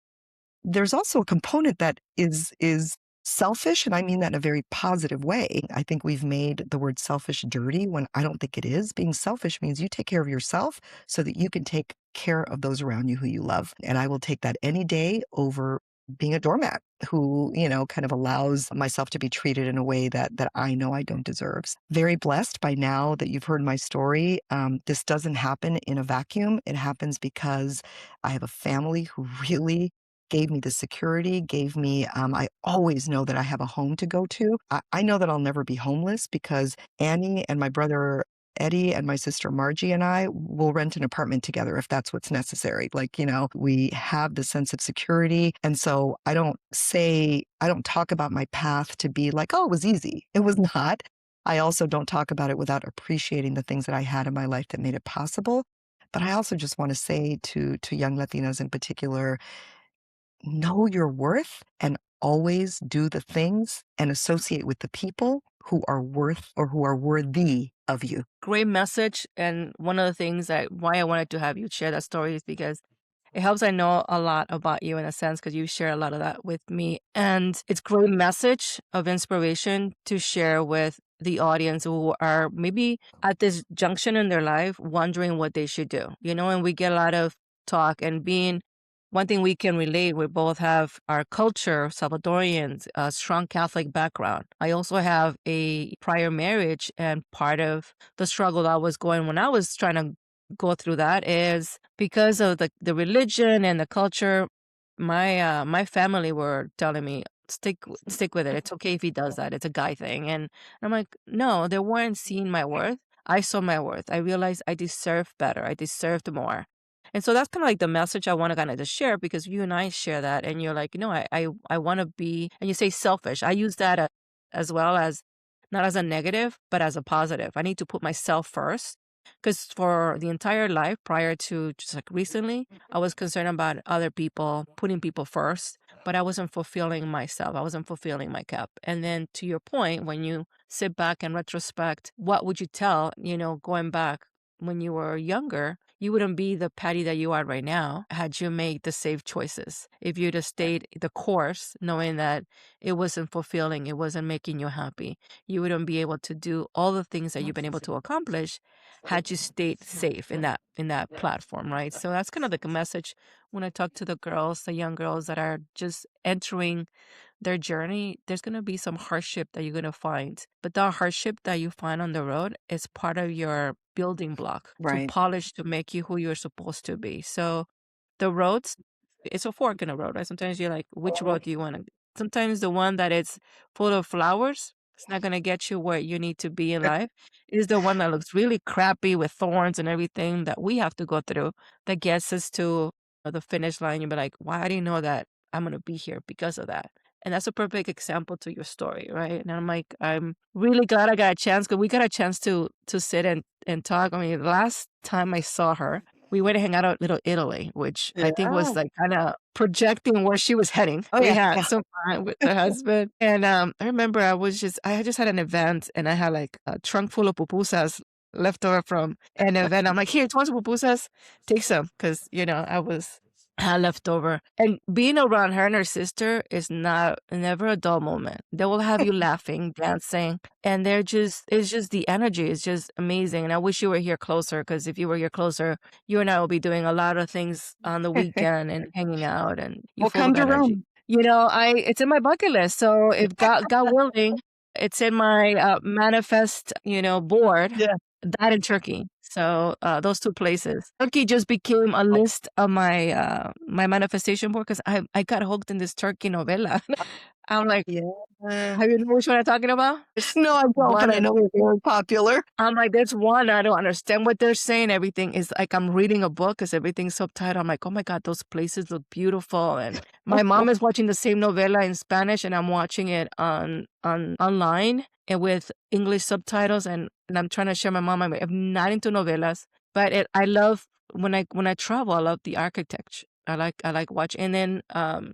S2: There's also a component that is selfish, and I mean that in a very positive way. I think we've made the word selfish dirty when I don't think it is. Being selfish means you take care of yourself so that you can take care of those around you who you love. And I will take that any day over being a doormat who, kind of allows myself to be treated in a way that I know I don't deserve. Very blessed by now that you've heard my story. This doesn't happen in a vacuum. It happens because I have a family who really gave me the security, gave me, I always know that I have a home to go to. I know that I'll never be homeless because Annie and my brother Eddie and my sister Margie and I will rent an apartment together if that's what's necessary. Like, we have the sense of security. And so I don't talk about my path to be like, oh, it was easy. It was not. I also don't talk about it without appreciating the things that I had in my life that made it possible. But I also just want to say to young Latinas in particular, know your worth and always do the things and associate with the people who are worth or who are worthy of you.
S1: Great message. And one of the things why I wanted to have you share that story is because it helps I know a lot about you in a sense because you share a lot of that with me. And it's great message of inspiration to share with the audience who are maybe at this junction in their life wondering what they should do. And we get a lot of talk and being one thing we can relate, we both have our culture, Salvadorians, a strong Catholic background. I also have a prior marriage, and part of the struggle I was going when I was trying to go through that is because of the religion and the culture. My family were telling me stick with it. It's okay if he does that. It's a guy thing, and I'm like, no, they weren't seeing my worth. I saw my worth. I realized I deserved better. I deserved more. And so that's kind of like the message I want to kind of just share because you and I share that, and you're like, I want to be, and you say selfish. I use that as well as not as a negative, but as a positive. I need to put myself first because for the entire life prior to just like recently, I was concerned about other people, putting people first, but I wasn't fulfilling myself. I wasn't fulfilling my cup. And then to your point, when you sit back and retrospect, what would you tell, going back when you were younger? You wouldn't be the Patty that you are right now had you made the safe choices. If you'd have stayed the course, knowing that it wasn't fulfilling, it wasn't making you happy, you wouldn't be able to do all the things that you've been able to accomplish had you stayed safe in that platform, right? So that's kind of the message when I talk to the girls, the young girls that are just entering their journey. There's going to be some hardship that you're going to find, but the hardship that you find on the road is part of your building block to
S2: Right.
S1: polish to make you who you're supposed to be. So the roads, it's a fork in the road, right? Sometimes you're like, which road do you want to? Sometimes the one that is full of flowers, it's not going to get you where you need to be in life. It is the one that looks really crappy with thorns and everything that we have to go through that gets us to the finish line. You'll be like, why do you know that I'm going to be here because of that? And that's a perfect example to your story, right? And I'm like, I'm really glad I got a chance because we got a chance to sit and talk. I mean, last time I saw her, we went to hang out at Little Italy, which I think was like kind of projecting where she was heading.
S2: Oh,
S1: We
S2: yeah.
S1: had
S2: Yeah.
S1: some fun with her husband. And I remember I had just had an event and I had like a trunk full of pupusas left over from an event. I'm like, here, 20 pupusas, take some. Because, I had leftover. And being around her and her sister is never a dull moment. They will have you laughing, dancing, and it's just the energy is just amazing. And I wish you were here closer because if you were here closer, you and I will be doing a lot of things on the weekend and hanging out, and you
S2: We'll
S1: full
S2: come
S1: of
S2: to
S1: energy.
S2: Rome.
S1: It's in my bucket list. So if God willing, it's in my manifest, board.
S2: Yeah.
S1: That and Turkey. So those two places. Turkey just became a list of my manifestation board because I got hooked in this Turkey novela. I'm like,
S2: Yeah.
S1: have you know which one I'm talking about?
S2: No, I don't, but
S1: One
S2: I know they're very popular.
S1: I'm like, there's one, I don't understand what they're saying. Everything is like I'm reading a book because everything's subtitled. I'm like, oh my God, those places look beautiful. And my mom is watching the same novela in Spanish and I'm watching it on online and with English subtitles. And I'm trying to share my mom. I'm not into novelas, but I love when I travel, I love the architecture. I like watching. And then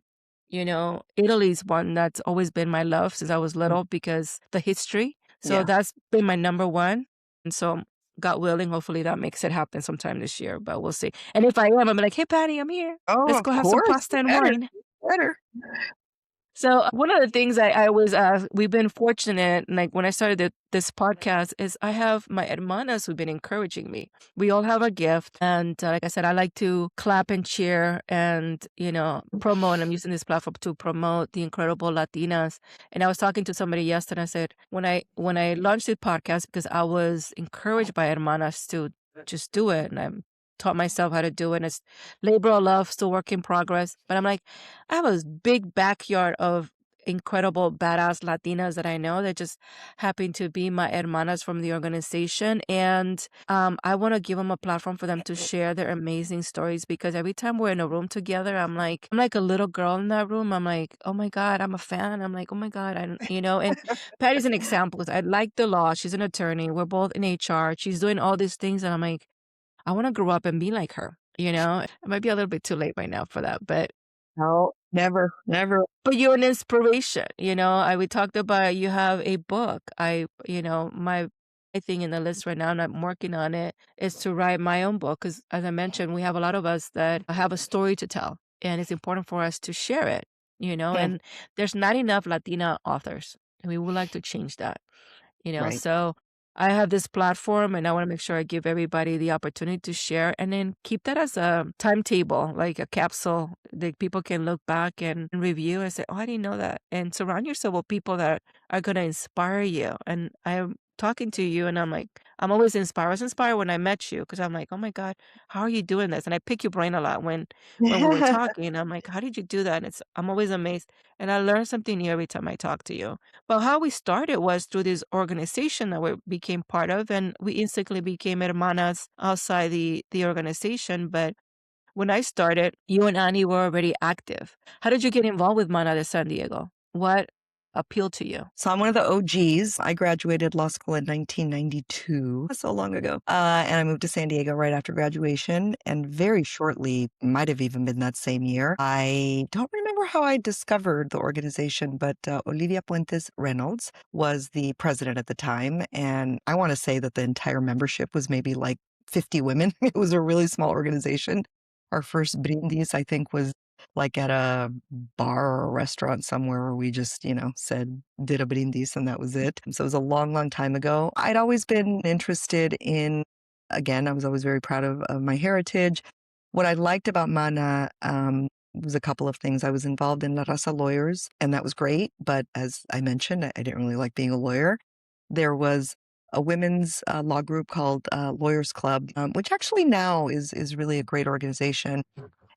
S1: Italy's one that's always been my love since I was little because the history. So
S2: Yeah.
S1: that's been my number one. And so, God willing, hopefully that makes it happen sometime this year, but we'll see. And if I am, I'm like, hey, Patty, I'm here.
S2: Oh,
S1: Let's
S2: of
S1: go have some
S2: course.
S1: pasta and
S2: Better.
S1: wine.
S2: Better.
S1: So one of the things I was, we've been fortunate, like when I started this podcast, is I have my hermanas who've been encouraging me. We all have a gift. And like I said, I like to clap and cheer and, promote. I'm using this platform to promote the incredible Latinas. And I was talking to somebody yesterday. I said, when I launched this podcast, because I was encouraged by hermanas to just do it. And I'm taught myself how to do it. And it's labor of love, still work in progress. But I'm like, I have a big backyard of incredible badass Latinas that I know that just happen to be my hermanas from the organization. And I want to give them a platform for them to share their amazing stories, because every time we're in a room together, I'm like a little girl in that room. I'm like, oh my God, I'm a fan. I'm like, oh my God. And Patty's an example. I like the law. She's an attorney. We're both in HR. She's doing all these things. And I'm like, I want to grow up and be like her. It might be a little bit too late right now for that, but
S2: No, never, never.
S1: you're an inspiration. We talked about you have a book. My thing in the list right now, and I'm working on it, is to write my own book. Because as I mentioned, we have a lot of us that have a story to tell, and it's important for us to share it.
S2: Mm,
S1: And there's not enough Latina authors, and we would like to change that.
S2: right.
S1: So I have this platform, and I want to make sure I give everybody the opportunity to share, and then keep that as a timetable, like a capsule that people can look back and review and say, oh, I didn't know that. And surround yourself with people that are going to inspire you. And I'm talking to you, and I'm like, I'm always inspired. I was inspired when I met you, because I'm like, oh my God, how are you doing this? And I pick your brain a lot when we were talking. And I'm like, how did you do that? And I'm always amazed. And I learn something new every time I talk to you. But how we started was through this organization that we became part of, and we instantly became hermanas outside the organization. But when I started, you and Annie were already active. How did you get involved with Mana de San Diego? What appealed to you?
S2: So I'm one of the OGs. I graduated law school in 1992, so long ago. And I moved to San Diego right after graduation. And very shortly, might have even been that same year, I don't remember how I discovered the organization, but Olivia Puentes Reynolds was the president at the time. And I want to say that the entire membership was maybe like 50 women. It was a really small organization. Our first brindis, I think, was like at a bar or a restaurant somewhere where we just, did a brindis and that was it. And so it was a long, long time ago. I'd always been interested in, again, I was always very proud of my heritage. What I liked about Mana was a couple of things. I was involved in La Raza Lawyers, and that was great. But as I mentioned, I didn't really like being a lawyer. There was a women's law group called Lawyers Club, which actually now is really a great organization.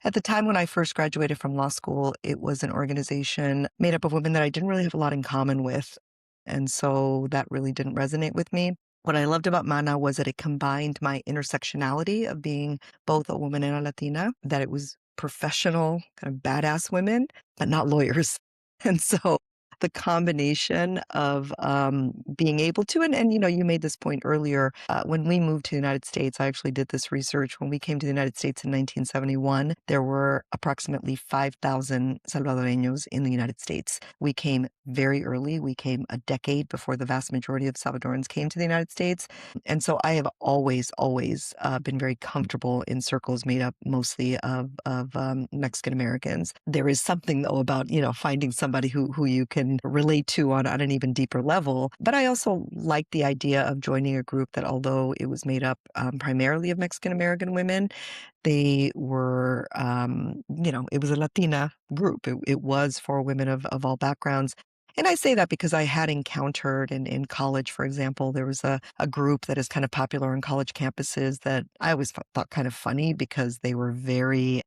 S2: At the time when I first graduated from law school, it was an organization made up of women that I didn't really have a lot in common with. And so that really didn't resonate with me. What I loved about Mana was that it combined my intersectionality of being both a woman and a Latina, that it was professional, kind of badass women, but not lawyers. And so the combination of being able to, and you made this point earlier, when we moved to the United States, I actually did this research. When we came to the United States in 1971, there were approximately 5,000 Salvadoreños in the United States. We came very early. We came a decade before the vast majority of Salvadorans came to the United States. And so I have always been very comfortable in circles made up mostly of Mexican Americans. There is something, though, about, finding somebody who you can relate to on an even deeper level. But I also like the idea of joining a group that, although it was made up primarily of Mexican American women, they were, it was a Latina group. It was for women of all backgrounds. And I say that because I had encountered in college, for example, there was a group that is kind of popular on college campuses that I always thought kind of funny because they were very,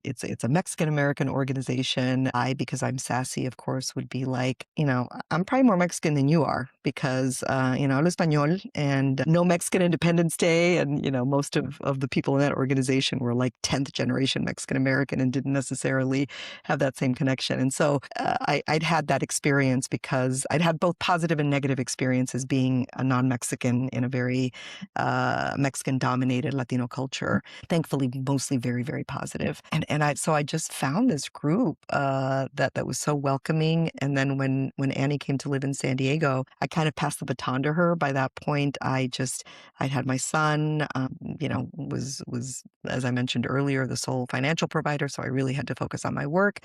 S2: it's a Mexican American organization. Because I'm sassy, of course, would be like, I'm probably more Mexican than you are because, hablo español and no Mexican Independence Day. And, most of the people in that organization were like 10th generation Mexican American and didn't necessarily have that same connection. And so I'd had that experience because I'd had both positive and negative experiences being a non-Mexican in a very Mexican-dominated Latino culture. Thankfully, mostly very, very positive. And I just found this group that was so welcoming. And then when Annie came to live in San Diego, I kind of passed the baton to her. By that point, I'd had my son, was as I mentioned earlier, the sole financial provider. So I really had to focus on my work.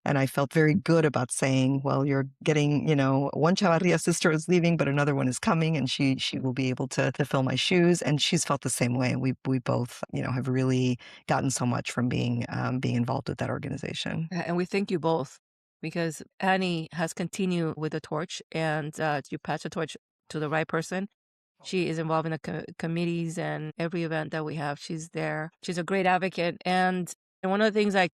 S2: And I felt very good about saying, well, you're getting, one Chavarria sister is leaving, but another one is coming, and she will be able to fill my shoes. And she's felt the same way. We both, have really gotten so much from being involved with that organization.
S1: And we thank you both because Annie has continued with the torch, and you pass the torch to the right person. She is involved in the committees and every event that we have. She's there. She's a great advocate. And one of the things I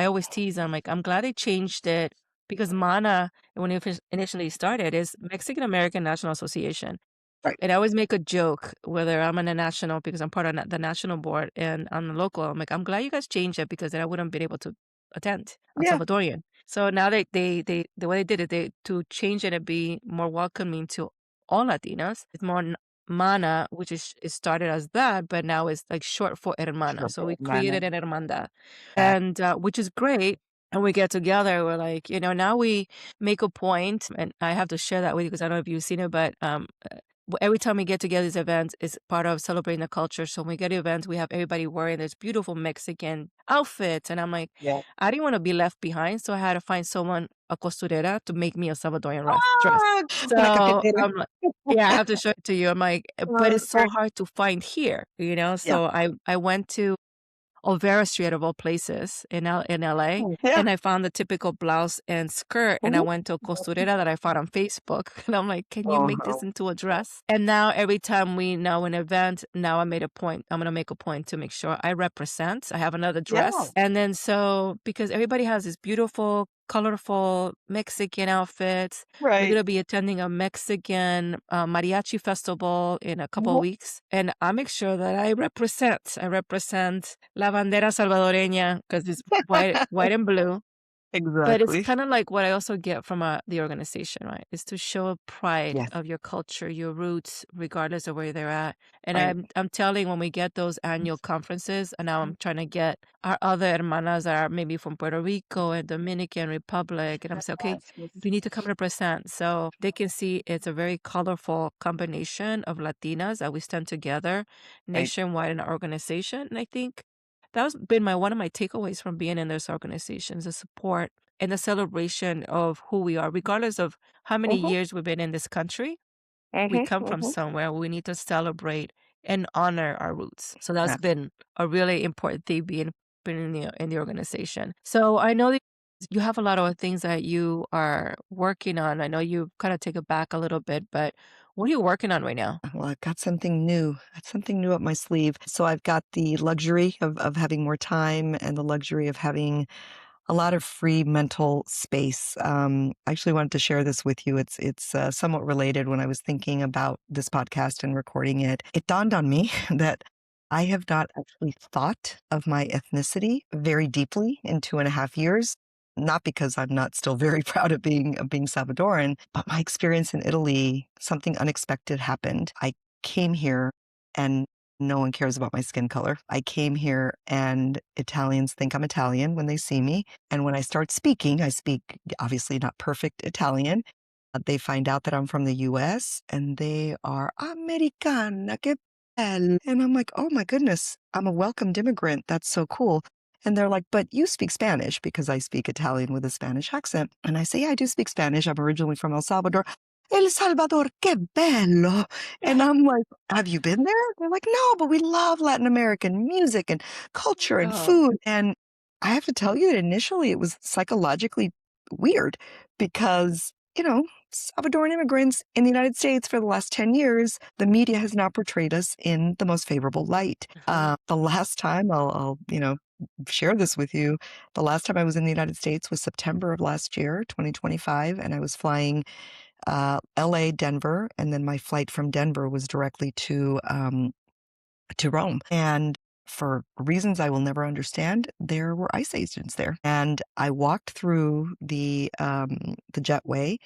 S1: always tease, I'm like, I'm glad they changed it because MANA, when it initially started, is Mexican American National Association.
S2: Right.
S1: And I always make a joke, whether I'm on a national, because I'm part of the national board, and on the local, I'm like, I'm glad you guys changed it because then I wouldn't have been able to attend on
S2: Yeah.
S1: Salvadorian. So now the way they did it, to change it and be more welcoming to all Latinas, it's more MANA, which is it started as that, but now it's like short for hermana.
S2: Short
S1: So
S2: for
S1: we
S2: hermana.
S1: created an hermandad, and which is great. And we get together. We're like, now we make a point, and I have to share that with you because I don't know if you've seen it, but every time we get together, these events is part of celebrating the culture. So when we get to events, we have everybody wearing this beautiful Mexican outfits, and I'm like,
S2: Yeah.
S1: I didn't want to be left behind, so I had to find someone, a costurera, to make me a Salvadorian dress. So
S2: Una cafetera.
S1: I'm like, yeah, I have to show it to you. I'm like, but it's so
S2: Right.
S1: hard to find here,
S2: Yeah.
S1: So I went to Olvera Street of all places in LA,
S2: Yeah.
S1: and I found the typical blouse and skirt, and I went to a costurera that I found on Facebook, and I'm like, can you make this into a dress? And now every time we know an event, now I'm gonna make a point to make sure I represent. I have another dress,
S2: Yeah.
S1: and then because everybody has this beautiful, colorful Mexican outfits. We're
S2: Right.
S1: gonna be attending a Mexican mariachi festival in a couple of weeks, and I make sure that I represent. I represent La Bandera Salvadoreña because it's white and blue. But it's
S2: Exactly.
S1: kind of like what I also get from the organization, right? Is to show a pride
S2: Yes.
S1: of your culture, your roots, regardless of where they're at. And
S2: Right.
S1: I'm telling when we get those annual conferences, and now I'm trying to get our other hermanas that are maybe from Puerto Rico and Dominican Republic, and I'm saying, okay, you need to come represent, so they can see it's a very colorful combination of Latinas that we stand together nationwide in our organization. And I think that's been one of my takeaways from being in this organization, the support and the celebration of who we are, regardless of how many years we've been in this country. We come from somewhere. We need to celebrate and honor our roots. So that's been a really important thing being in the organization. So I know that you have a lot of things that you are working on. I know you kind of take it back a little bit, but what are you working on right now?
S2: Well, I've got something new. Up my sleeve. So I've got the luxury of having more time and the luxury of having a lot of free mental space. I actually wanted to share this with you. It's somewhat related. When I was thinking about this podcast and recording it, it dawned on me that I have not actually thought of my ethnicity very deeply in 2.5 years. Not because I'm not still very proud of being Salvadoran, but my experience in Italy, something unexpected happened. I came here and no one cares about my skin color. I came here and Italians think I'm Italian when they see me. And when I start speaking, I speak obviously not perfect Italian. They find out that I'm from the US and they are Americana, que bello. And I'm like, oh my goodness, I'm a welcomed immigrant. That's so cool. And they're like, but you speak Spanish, because I speak Italian with a Spanish accent. And I say, yeah, I do speak Spanish. I'm originally from El Salvador. El Salvador, que bello. And I'm like, have you been there? They're like, no, but we love Latin American music and culture and
S1: Wow.
S2: food. And I have to tell you that initially it was psychologically weird because, Salvadoran immigrants in the United States for the last 10 years, the media has not portrayed us in the most favorable light. The last time I'll share this with you. The last time I was in the United States was September of last year, 2025, and I was flying LA, Denver, and then my flight from Denver was directly to Rome. And for reasons I will never understand, there were ICE agents there, and I walked through the jetway.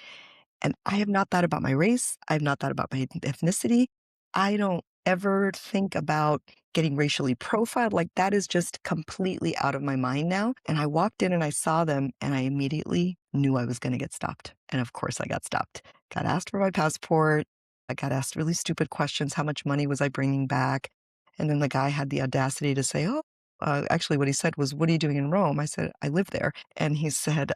S2: And I have not thought about my race. I have not thought about my ethnicity. I don't ever think about getting racially profiled. Like, that is just completely out of my mind now. And I walked in and I saw them and I immediately knew I was going to get stopped. And of course I got stopped. Got asked for my passport. I got asked really stupid questions. How much money was I bringing back? And then the guy had the audacity to say, actually what he said was, what are you doing in Rome? I said, I live there. And he said,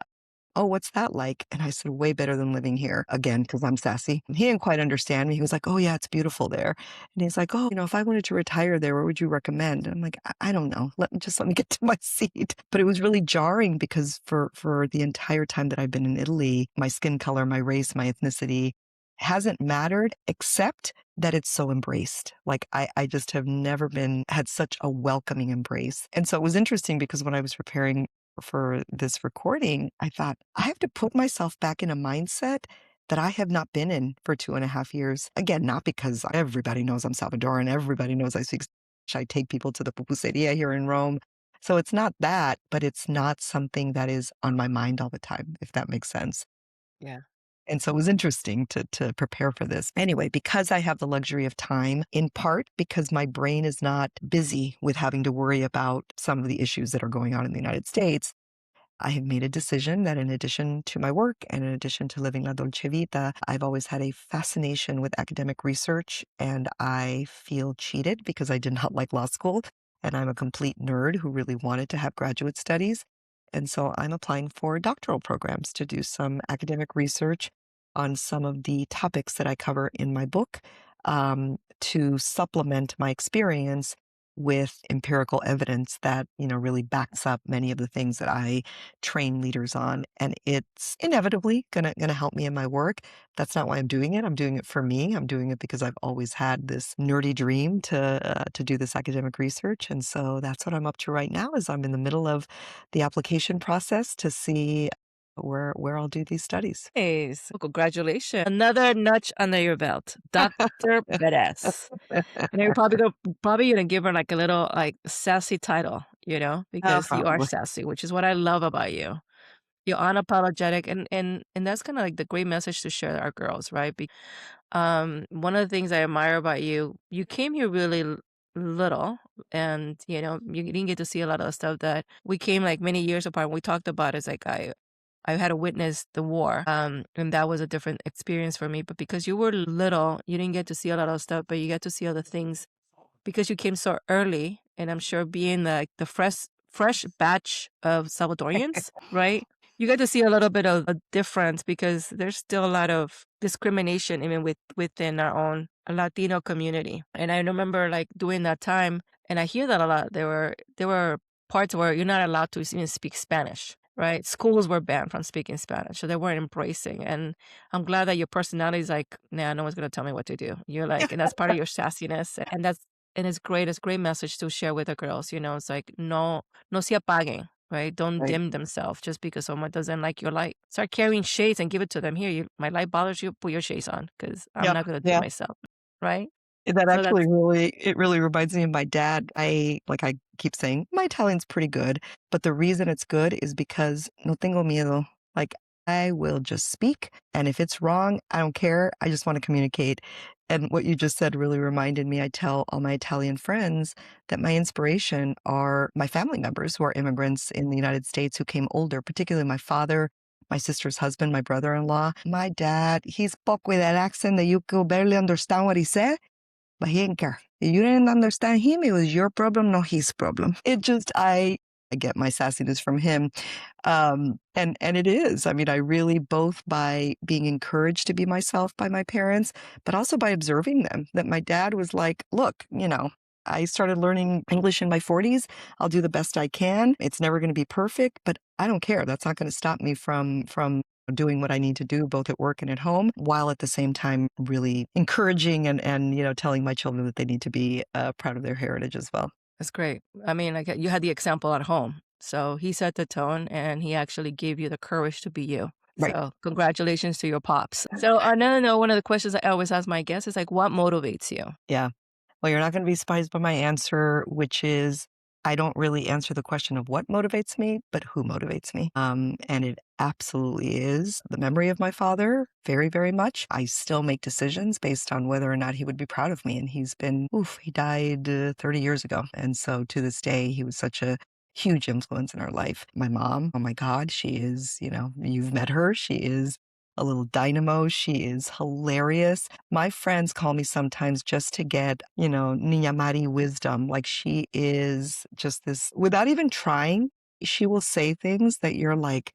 S2: "Oh, what's that like?" And I said, "Way better than living here." Again, because I'm sassy. He didn't quite understand me. He was like, "Oh, yeah, it's beautiful there." And he's like, "Oh, if I wanted to retire there, where would you recommend?" And I'm like, I don't know. Let me get to my seat." But it was really jarring because for the entire time that I've been in Italy, my skin color, my race, my ethnicity hasn't mattered except that it's so embraced. Like I just have never had such a welcoming embrace. And so it was interesting because when I was preparing for this recording, I thought, I have to put myself back in a mindset that I have not been in for 2.5 years. Again, not because everybody knows I'm Salvadoran, everybody knows I speak Spanish. I take people to the pupuseria here in Rome. So it's not that, but it's not something that is on my mind all the time, if that makes sense.
S1: Yeah.
S2: And so it was interesting to prepare for this. Anyway, because I have the luxury of time, in part because my brain is not busy with having to worry about some of the issues that are going on in the United States, I have made a decision that in addition to my work and in addition to living La Dolce Vita, I've always had a fascination with academic research, and I feel cheated because I did not like law school, and I'm a complete nerd who really wanted to have graduate studies. And so I'm applying for doctoral programs to do some academic research on some of the topics that I cover in my book, to supplement my experience with empirical evidence that, really backs up many of the things that I train leaders on. And it's inevitably gonna help me in my work. That's not why I'm doing it. I'm doing it for me. I'm doing it because I've always had this nerdy dream to do this academic research. And so that's what I'm up to right now is I'm in the middle of the application process to see where I'll do these studies.
S1: Nice. Well, congratulations. Another notch under your belt. Dr. Perez. And you're probably gonna give her like a little like sassy title, because you are
S2: Probably.
S1: sassy, which is what I love about you. You're unapologetic, and that's kind of like the great message to share to our girls, right? One of the things I admire about you, you came here really little, and you didn't get to see a lot of the stuff that we came like many years apart. We talked about is like I had to witness the war, and that was a different experience for me. But because you were little, you didn't get to see a lot of stuff, but you get to see other things because you came so early. And I'm sure being like the fresh batch of Salvadorians, right? You get to see a little bit of a difference because there's still a lot of discrimination even within our own Latino community. And I remember like during that time, and I hear that a lot. There were parts where you're not allowed to even speak Spanish, right? Schools were banned from speaking Spanish, so they weren't embracing. And I'm glad that your personality is like, nah, no one's gonna tell me what to do. You're like, and that's part of your sassiness, and it's great. It's a great message to share with the girls. It's like no se apaguen, right? Don't
S2: Right.
S1: dim themselves just because someone doesn't like your light. Start carrying shades and give it to them. Here, my light bothers you. Put your shades on because I'm
S2: Yeah.
S1: not gonna do it
S2: Yeah.
S1: myself, right?
S2: That
S1: So
S2: actually
S1: that's
S2: really reminds me of my dad. I keep saying, my Italian's pretty good, but the reason it's good is because no tengo miedo. Like, I will just speak, and if it's wrong, I don't care. I just wanna communicate. And what you just said really reminded me. I tell all my Italian friends that my inspiration are my family members who are immigrants in the United States who came older, particularly my father, my sister's husband, my brother-in-law. My dad, he spoke with that accent that you could barely understand what he said, but he didn't care. If you didn't understand him, it was your problem, not his problem. It just I get my sassiness from him. And it is. I mean, I really both by being encouraged to be myself by my parents, but also by observing them. That my dad was like, look, I started learning English in my 40s. I'll do the best I can. It's never going to be perfect, but I don't care. That's not going to stop me from doing what I need to do both at work and at home, while at the same time really encouraging and telling my children that they need to be proud of their heritage as well.
S1: that's great. I mean, like you had the example at home, so he set the tone, and he actually gave you the courage to be you.
S2: Right.
S1: So congratulations to your pops. So another no, one of the questions I always ask my guests is like, what motivates you?
S2: Yeah. Well, you're not going to be surprised by my answer, which is I don't really answer the question of what motivates me, but who motivates me. And it absolutely is the memory of my father, very, very much. I still make decisions based on whether or not he would be proud of me. And he died 30 years ago. And so to this day, he was such a huge influence in our life. My mom, oh my God, she is, you've met her. She is a little dynamo. She is hilarious. My friends call me sometimes just to get, Niña Mari wisdom. Like she is just this, without even trying, she will say things that you're like,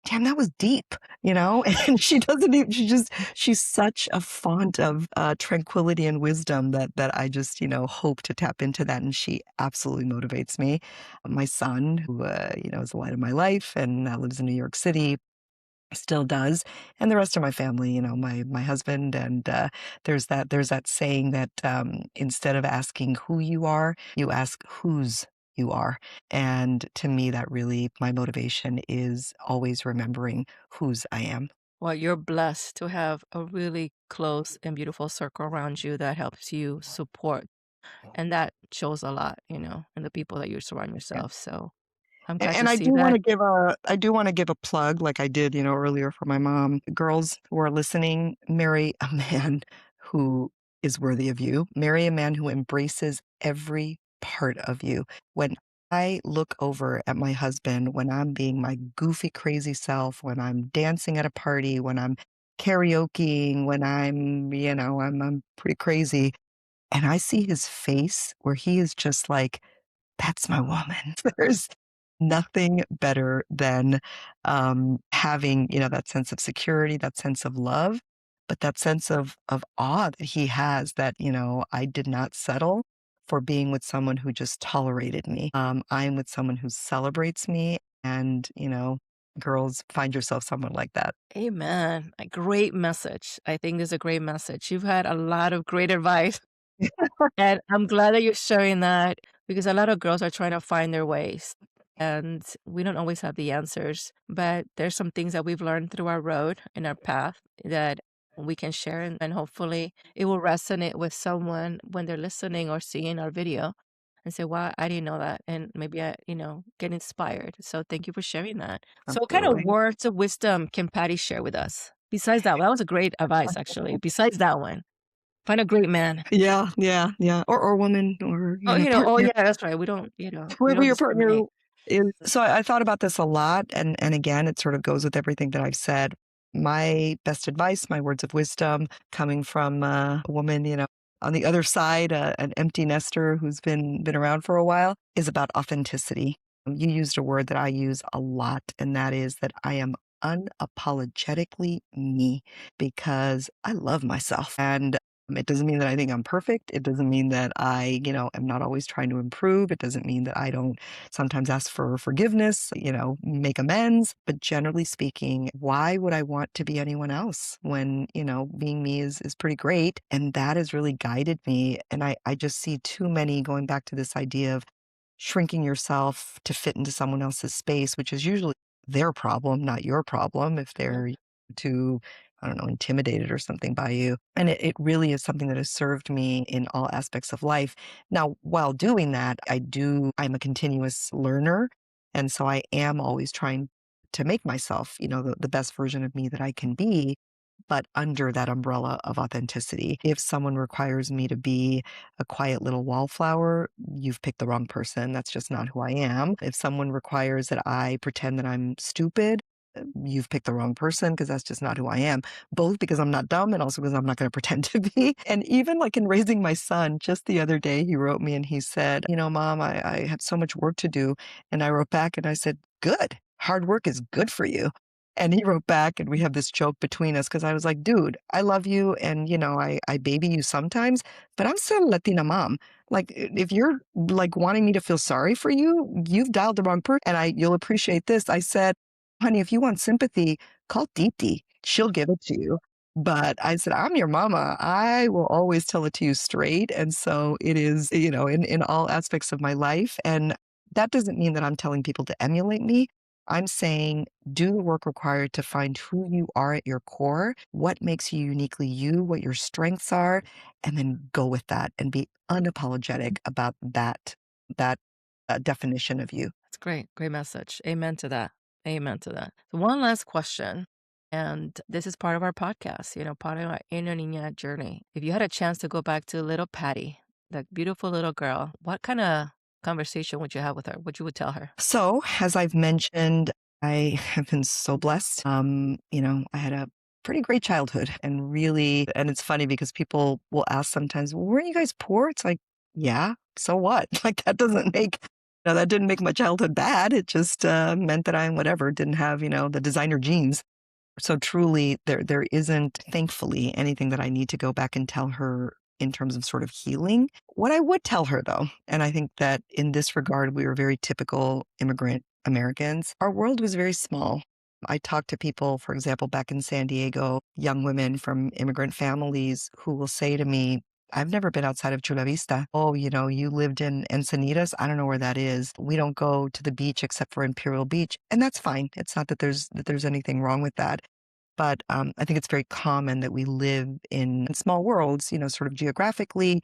S2: damn, that was deep, and she's such a font of tranquility and wisdom that I just, hope to tap into that. And she absolutely motivates me. My son, who, is the light of my life and now lives in New York City, still does, and the rest of my family, my husband, and there's that saying that instead of asking who you are, you ask whose you are. And to me, that really, my motivation is always remembering whose I am.
S1: Well, you're blessed to have a really close and beautiful circle around you that helps you support. And that shows a lot, in the people that you surround yourself. So I'm glad to
S2: And I
S1: see
S2: do want
S1: that.
S2: to give a plug, like I did, earlier for my mom. Girls who are listening, marry a man who is worthy of you. Marry a man who embraces every part of you. When I look over at my husband, when I'm being my goofy, crazy self, when I'm dancing at a party, when I'm karaokeing, when I'm pretty crazy, and I see his face where he is just like, that's my woman. There's nothing better than having, that sense of security, that sense of love, but that sense of awe that he has that, I did not settle for being with someone who just tolerated me. I am with someone who celebrates me and, girls, find yourself someone like that.
S1: Amen. A great message. I think this is a great message. You've had a lot of great advice. And I'm glad that you're sharing that because a lot of girls are trying to find their ways. And we don't always have the answers, but there's some things that we've learned through our road and our path that we can share. And hopefully it will resonate with someone when they're listening or seeing our video and say, wow, I didn't know that. And maybe get inspired. So thank you for sharing that. So what kind of
S2: Absolutely.
S1: words of wisdom can Patty share with us? Besides that, that was a great advice, actually. Besides that one, find a great man.
S2: Yeah, yeah, yeah. Or woman or,
S1: Oh,
S2: partner.
S1: yeah, that's right. We
S2: Whoever
S1: don't
S2: your partner
S1: discriminate.
S2: is. So I thought about this a lot, and again, it sort of goes with everything that I've said. My best advice, my words of wisdom, coming from a woman, on the other side, an empty nester who's been around for a while, is about authenticity. You used a word that I use a lot, and that is that I am unapologetically me because I love myself. And it doesn't mean that I think I'm perfect. It doesn't mean that I, am not always trying to improve. It doesn't mean that I don't sometimes ask for forgiveness, make amends. But generally speaking, why would I want to be anyone else when, being me is pretty great? And that has really guided me. And I just see too many going back to this idea of shrinking yourself to fit into someone else's space, which is usually their problem, not your problem if
S1: Mhm.
S2: they're too, I don't know, intimidated or something by you. And it really is something that has served me in all aspects of life. Now, while doing that, I'm a continuous learner. And so I am always trying to make myself, the best version of me that I can be, but under that umbrella of authenticity. If someone requires me to be a quiet little wallflower, you've picked the wrong person. That's just not who I am. If someone requires that I pretend that I'm stupid, you've picked the wrong person because that's just not who I am. Both because I'm not dumb and also because I'm not going to pretend to be. And even like in raising my son, just the other day, he wrote me and he said, Mom, I have so much work to do. And I wrote back and I said, good. Hard work is good for you. And he wrote back, and we have this joke between us because I was like, dude, I love you. And, I baby you sometimes, but I'm still a Latina mom. Like, if you're like wanting me to feel sorry for you, you've dialed the wrong person. And you'll appreciate this. I said, honey, if you want sympathy, call Deepti. She'll give it to you. But I said, I'm your mama. I will always tell it to you straight. And so it is, in all aspects of my life. And that doesn't mean that I'm telling people to emulate me. I'm saying do the work required to find who you are at your core, what makes you uniquely you, what your strengths are, and then go with that and be unapologetic about that definition of you.
S1: That's great. Great message. Amen to that. Amen to that. So one last question. And this is part of our podcast, part of our inner Niña journey. If you had a chance to go back to little Patty, that beautiful little girl, what kind of conversation would you have with her? What you would tell her?
S2: So, as I've mentioned, I have been so blessed. I had a pretty great childhood and really, and it's funny because people will ask sometimes, well, weren't you guys poor? It's like, yeah, so what? Like that doesn't make Now, that didn't make my childhood bad. It just meant that I, whatever, didn't have, the designer jeans. So truly, there isn't, thankfully, anything that I need to go back and tell her in terms of sort of healing. What I would tell her, though, and I think that in this regard, we were very typical immigrant Americans, our world was very small. I talk to people, for example, back in San Diego, young women from immigrant families who will say to me, I've never been outside of Chula Vista. Oh, you lived in Encinitas. I don't know where that is. We don't go to the beach except for Imperial Beach. And that's fine. It's not that there's anything wrong with that. But I think it's very common that we live in small worlds, sort of geographically,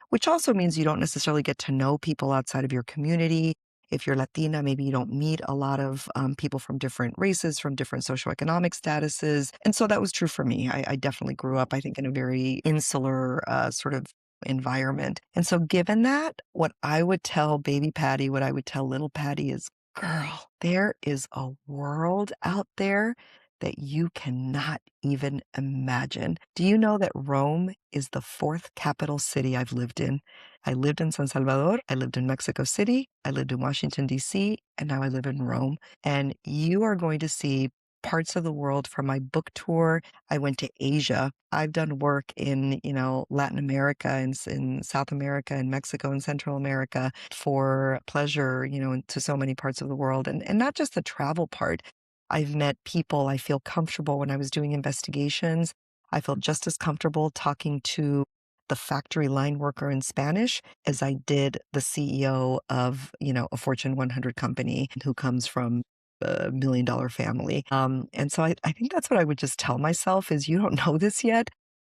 S2: which also means you don't necessarily get to know people outside of your community. If you're Latina, maybe you don't meet a lot of people from different races, from different socioeconomic statuses. And so that was true for me. I definitely grew up, I think, in a very insular sort of environment. And so given that, what I would tell baby Patti, what I would tell little Patti is, girl, there is a world out there that you cannot even imagine. Do you know that Rome is the 4th capital city I've lived in? I lived in San Salvador, I lived in Mexico City, I lived in Washington, D.C., and now I live in Rome. And you are going to see parts of the world from my book tour. I went to Asia. I've done work in, Latin America and in South America and Mexico and Central America for pleasure, to so many parts of the world. And not just the travel part. I've met people. I feel comfortable when I was doing investigations. I felt just as comfortable talking to the factory line worker in Spanish as I did the CEO of, a Fortune 100 company who comes from a $1 million family. And so I think that's what I would just tell myself is you don't know this yet,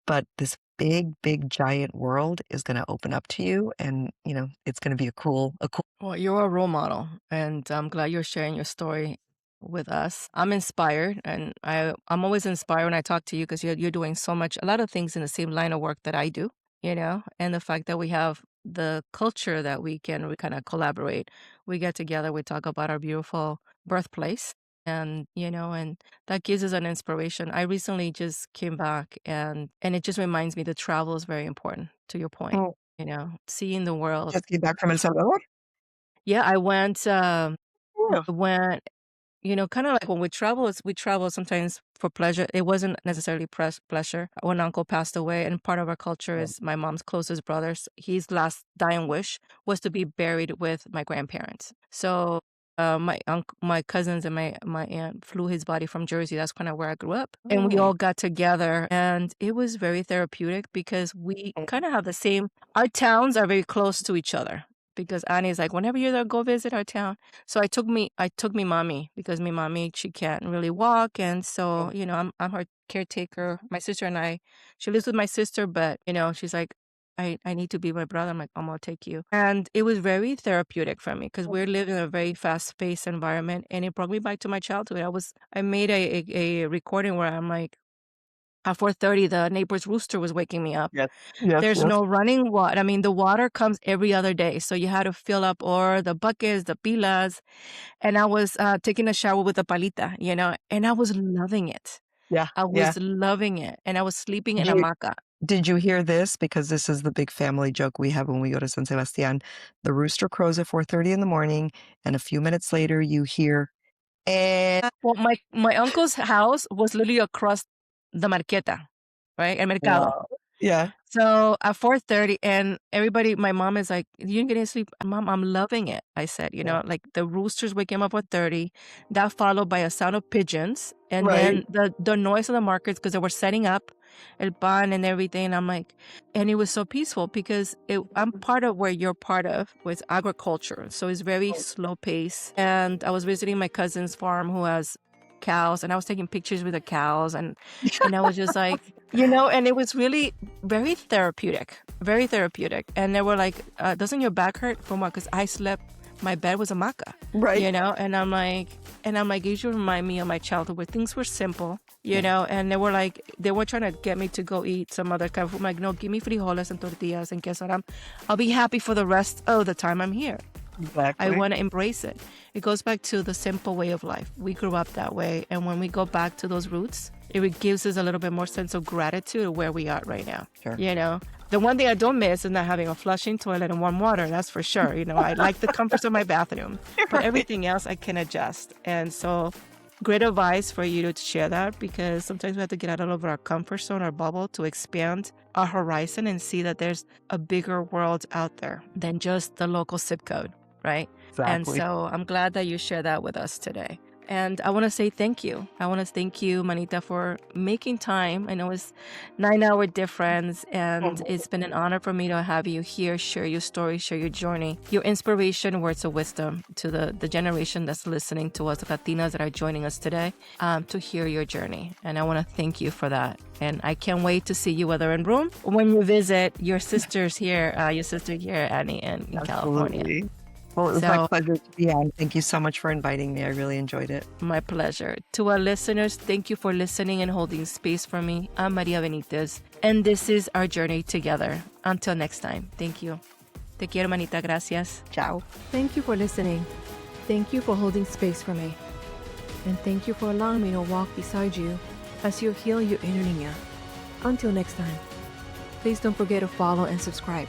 S2: but this big, big, giant world is going to open up to you. And, it's going to be a cool.
S1: Well, you're a role model, and I'm glad you're sharing your story with us. I'm inspired, and I'm always inspired when I talk to you because you're doing a lot of things in the same line of work that I do, and the fact that we have the culture that we kind of collaborate. We get together, we talk about our beautiful birthplace, and and that gives us an inspiration. I recently just came back, and it just reminds me that travel is very important, to your point.
S2: Oh,
S1: Seeing the world.
S2: just came back from El Salvador?
S1: Yeah, I went.
S2: Yeah.
S1: Went kind of like when we travel sometimes for pleasure. It wasn't necessarily pleasure. When uncle passed away, and part of our culture is my mom's closest brothers. His last dying wish was to be buried with my grandparents. So my cousins and my aunt flew his body from Jersey. That's kind of where I grew up, and we all got together, and it was very therapeutic because we kind of have the same. Our towns are very close to each other. Because Annie's like, whenever you're there, go visit our town. So I took me mommy because me mommy, she can't really walk. And so, I'm her caretaker. My sister and she lives with my sister, but, she's like, I need to be my brother. I'm like, I'm going to take you. And it was very therapeutic for me because we're living in a very fast-paced environment. And it brought me back to my childhood. I made a recording where I'm like, at 4:30, the neighbor's rooster was waking me up.
S2: Yes. Yes.
S1: There's
S2: Yes.
S1: no running water. I mean, the water comes every other day. So you had to fill up all the buckets, the pilas. And I was taking a shower with a palita, and I was loving it.
S2: Yeah.
S1: I
S2: Yeah.
S1: was loving it. And I was sleeping in a
S2: You-
S1: hamaca.
S2: Did you hear this? Because this is the big family joke we have when we go to San Sebastian. The rooster crows at 4:30 in the morning, and a few minutes later you hear, and
S1: Well, my uncle's house was literally across the Marqueta, right? El Mercado.
S2: wow. Yeah.
S1: So at 4:30, and my mom is like, you didn't get any sleep? Mom, I'm loving it. I said,
S2: Yeah.
S1: like the roosters waking up at 30, that followed by a sound of pigeons, and
S2: Right.
S1: then the noise of the markets because they were setting up el pan and everything. And I'm like, and it was so peaceful because I'm part of where you're part of with agriculture. So it's very slow pace. And I was visiting my cousin's farm who has cows, and I was taking pictures with the cows, and I was just like, and it was really very therapeutic. And they were like, doesn't your back hurt? From what? Because I slept, my bed was a maca,
S2: Right.
S1: and I'm like, you should remind me of my childhood where things were simple, and they were trying to get me to go eat some other kind of food. I'm like, no, give me frijoles and tortillas and queso. I'll be happy for the rest of the time I'm here.
S2: Exactly.
S1: I want to embrace it. It goes back to the simple way of life. We grew up that way. And when we go back to those roots, it gives us a little bit more sense of gratitude of where we are right now.
S2: Sure.
S1: The one thing I don't miss is not having a flushing toilet and warm water. That's for sure. I like the comforts of my bathroom, but everything else I can adjust. And so great advice for you to share that, because sometimes we have to get out of our comfort zone, our bubble, to expand our horizon and see that there's a bigger world out there than just the local zip code, right?
S2: Exactly.
S1: And so I'm glad that you shared that with us today. And I want to say thank you. I want to thank you, Manita, for making time. I know it's 9-hour difference, and it's been an honor for me to have you here, share your story, share your journey, your inspiration, words of wisdom to the generation that's listening to us, the Latinas that are joining us today, to hear your journey. And I want to thank you for that. And I can't wait to see you, whether in Rome or when you visit your sisters here, Annie, in California.
S2: Well, it was my pleasure to be on. Thank you so much for inviting me. I really enjoyed it.
S1: My pleasure. To our listeners, thank you for listening and holding space for me. I'm Maria Benitez, and this is our journey together. Until next time, thank you. Te quiero, manita. Gracias.
S2: Ciao.
S3: Thank you for listening. Thank you for holding space for me. And thank you for allowing me to walk beside you as you heal your inner Niña. Until next time, please don't forget to follow and subscribe.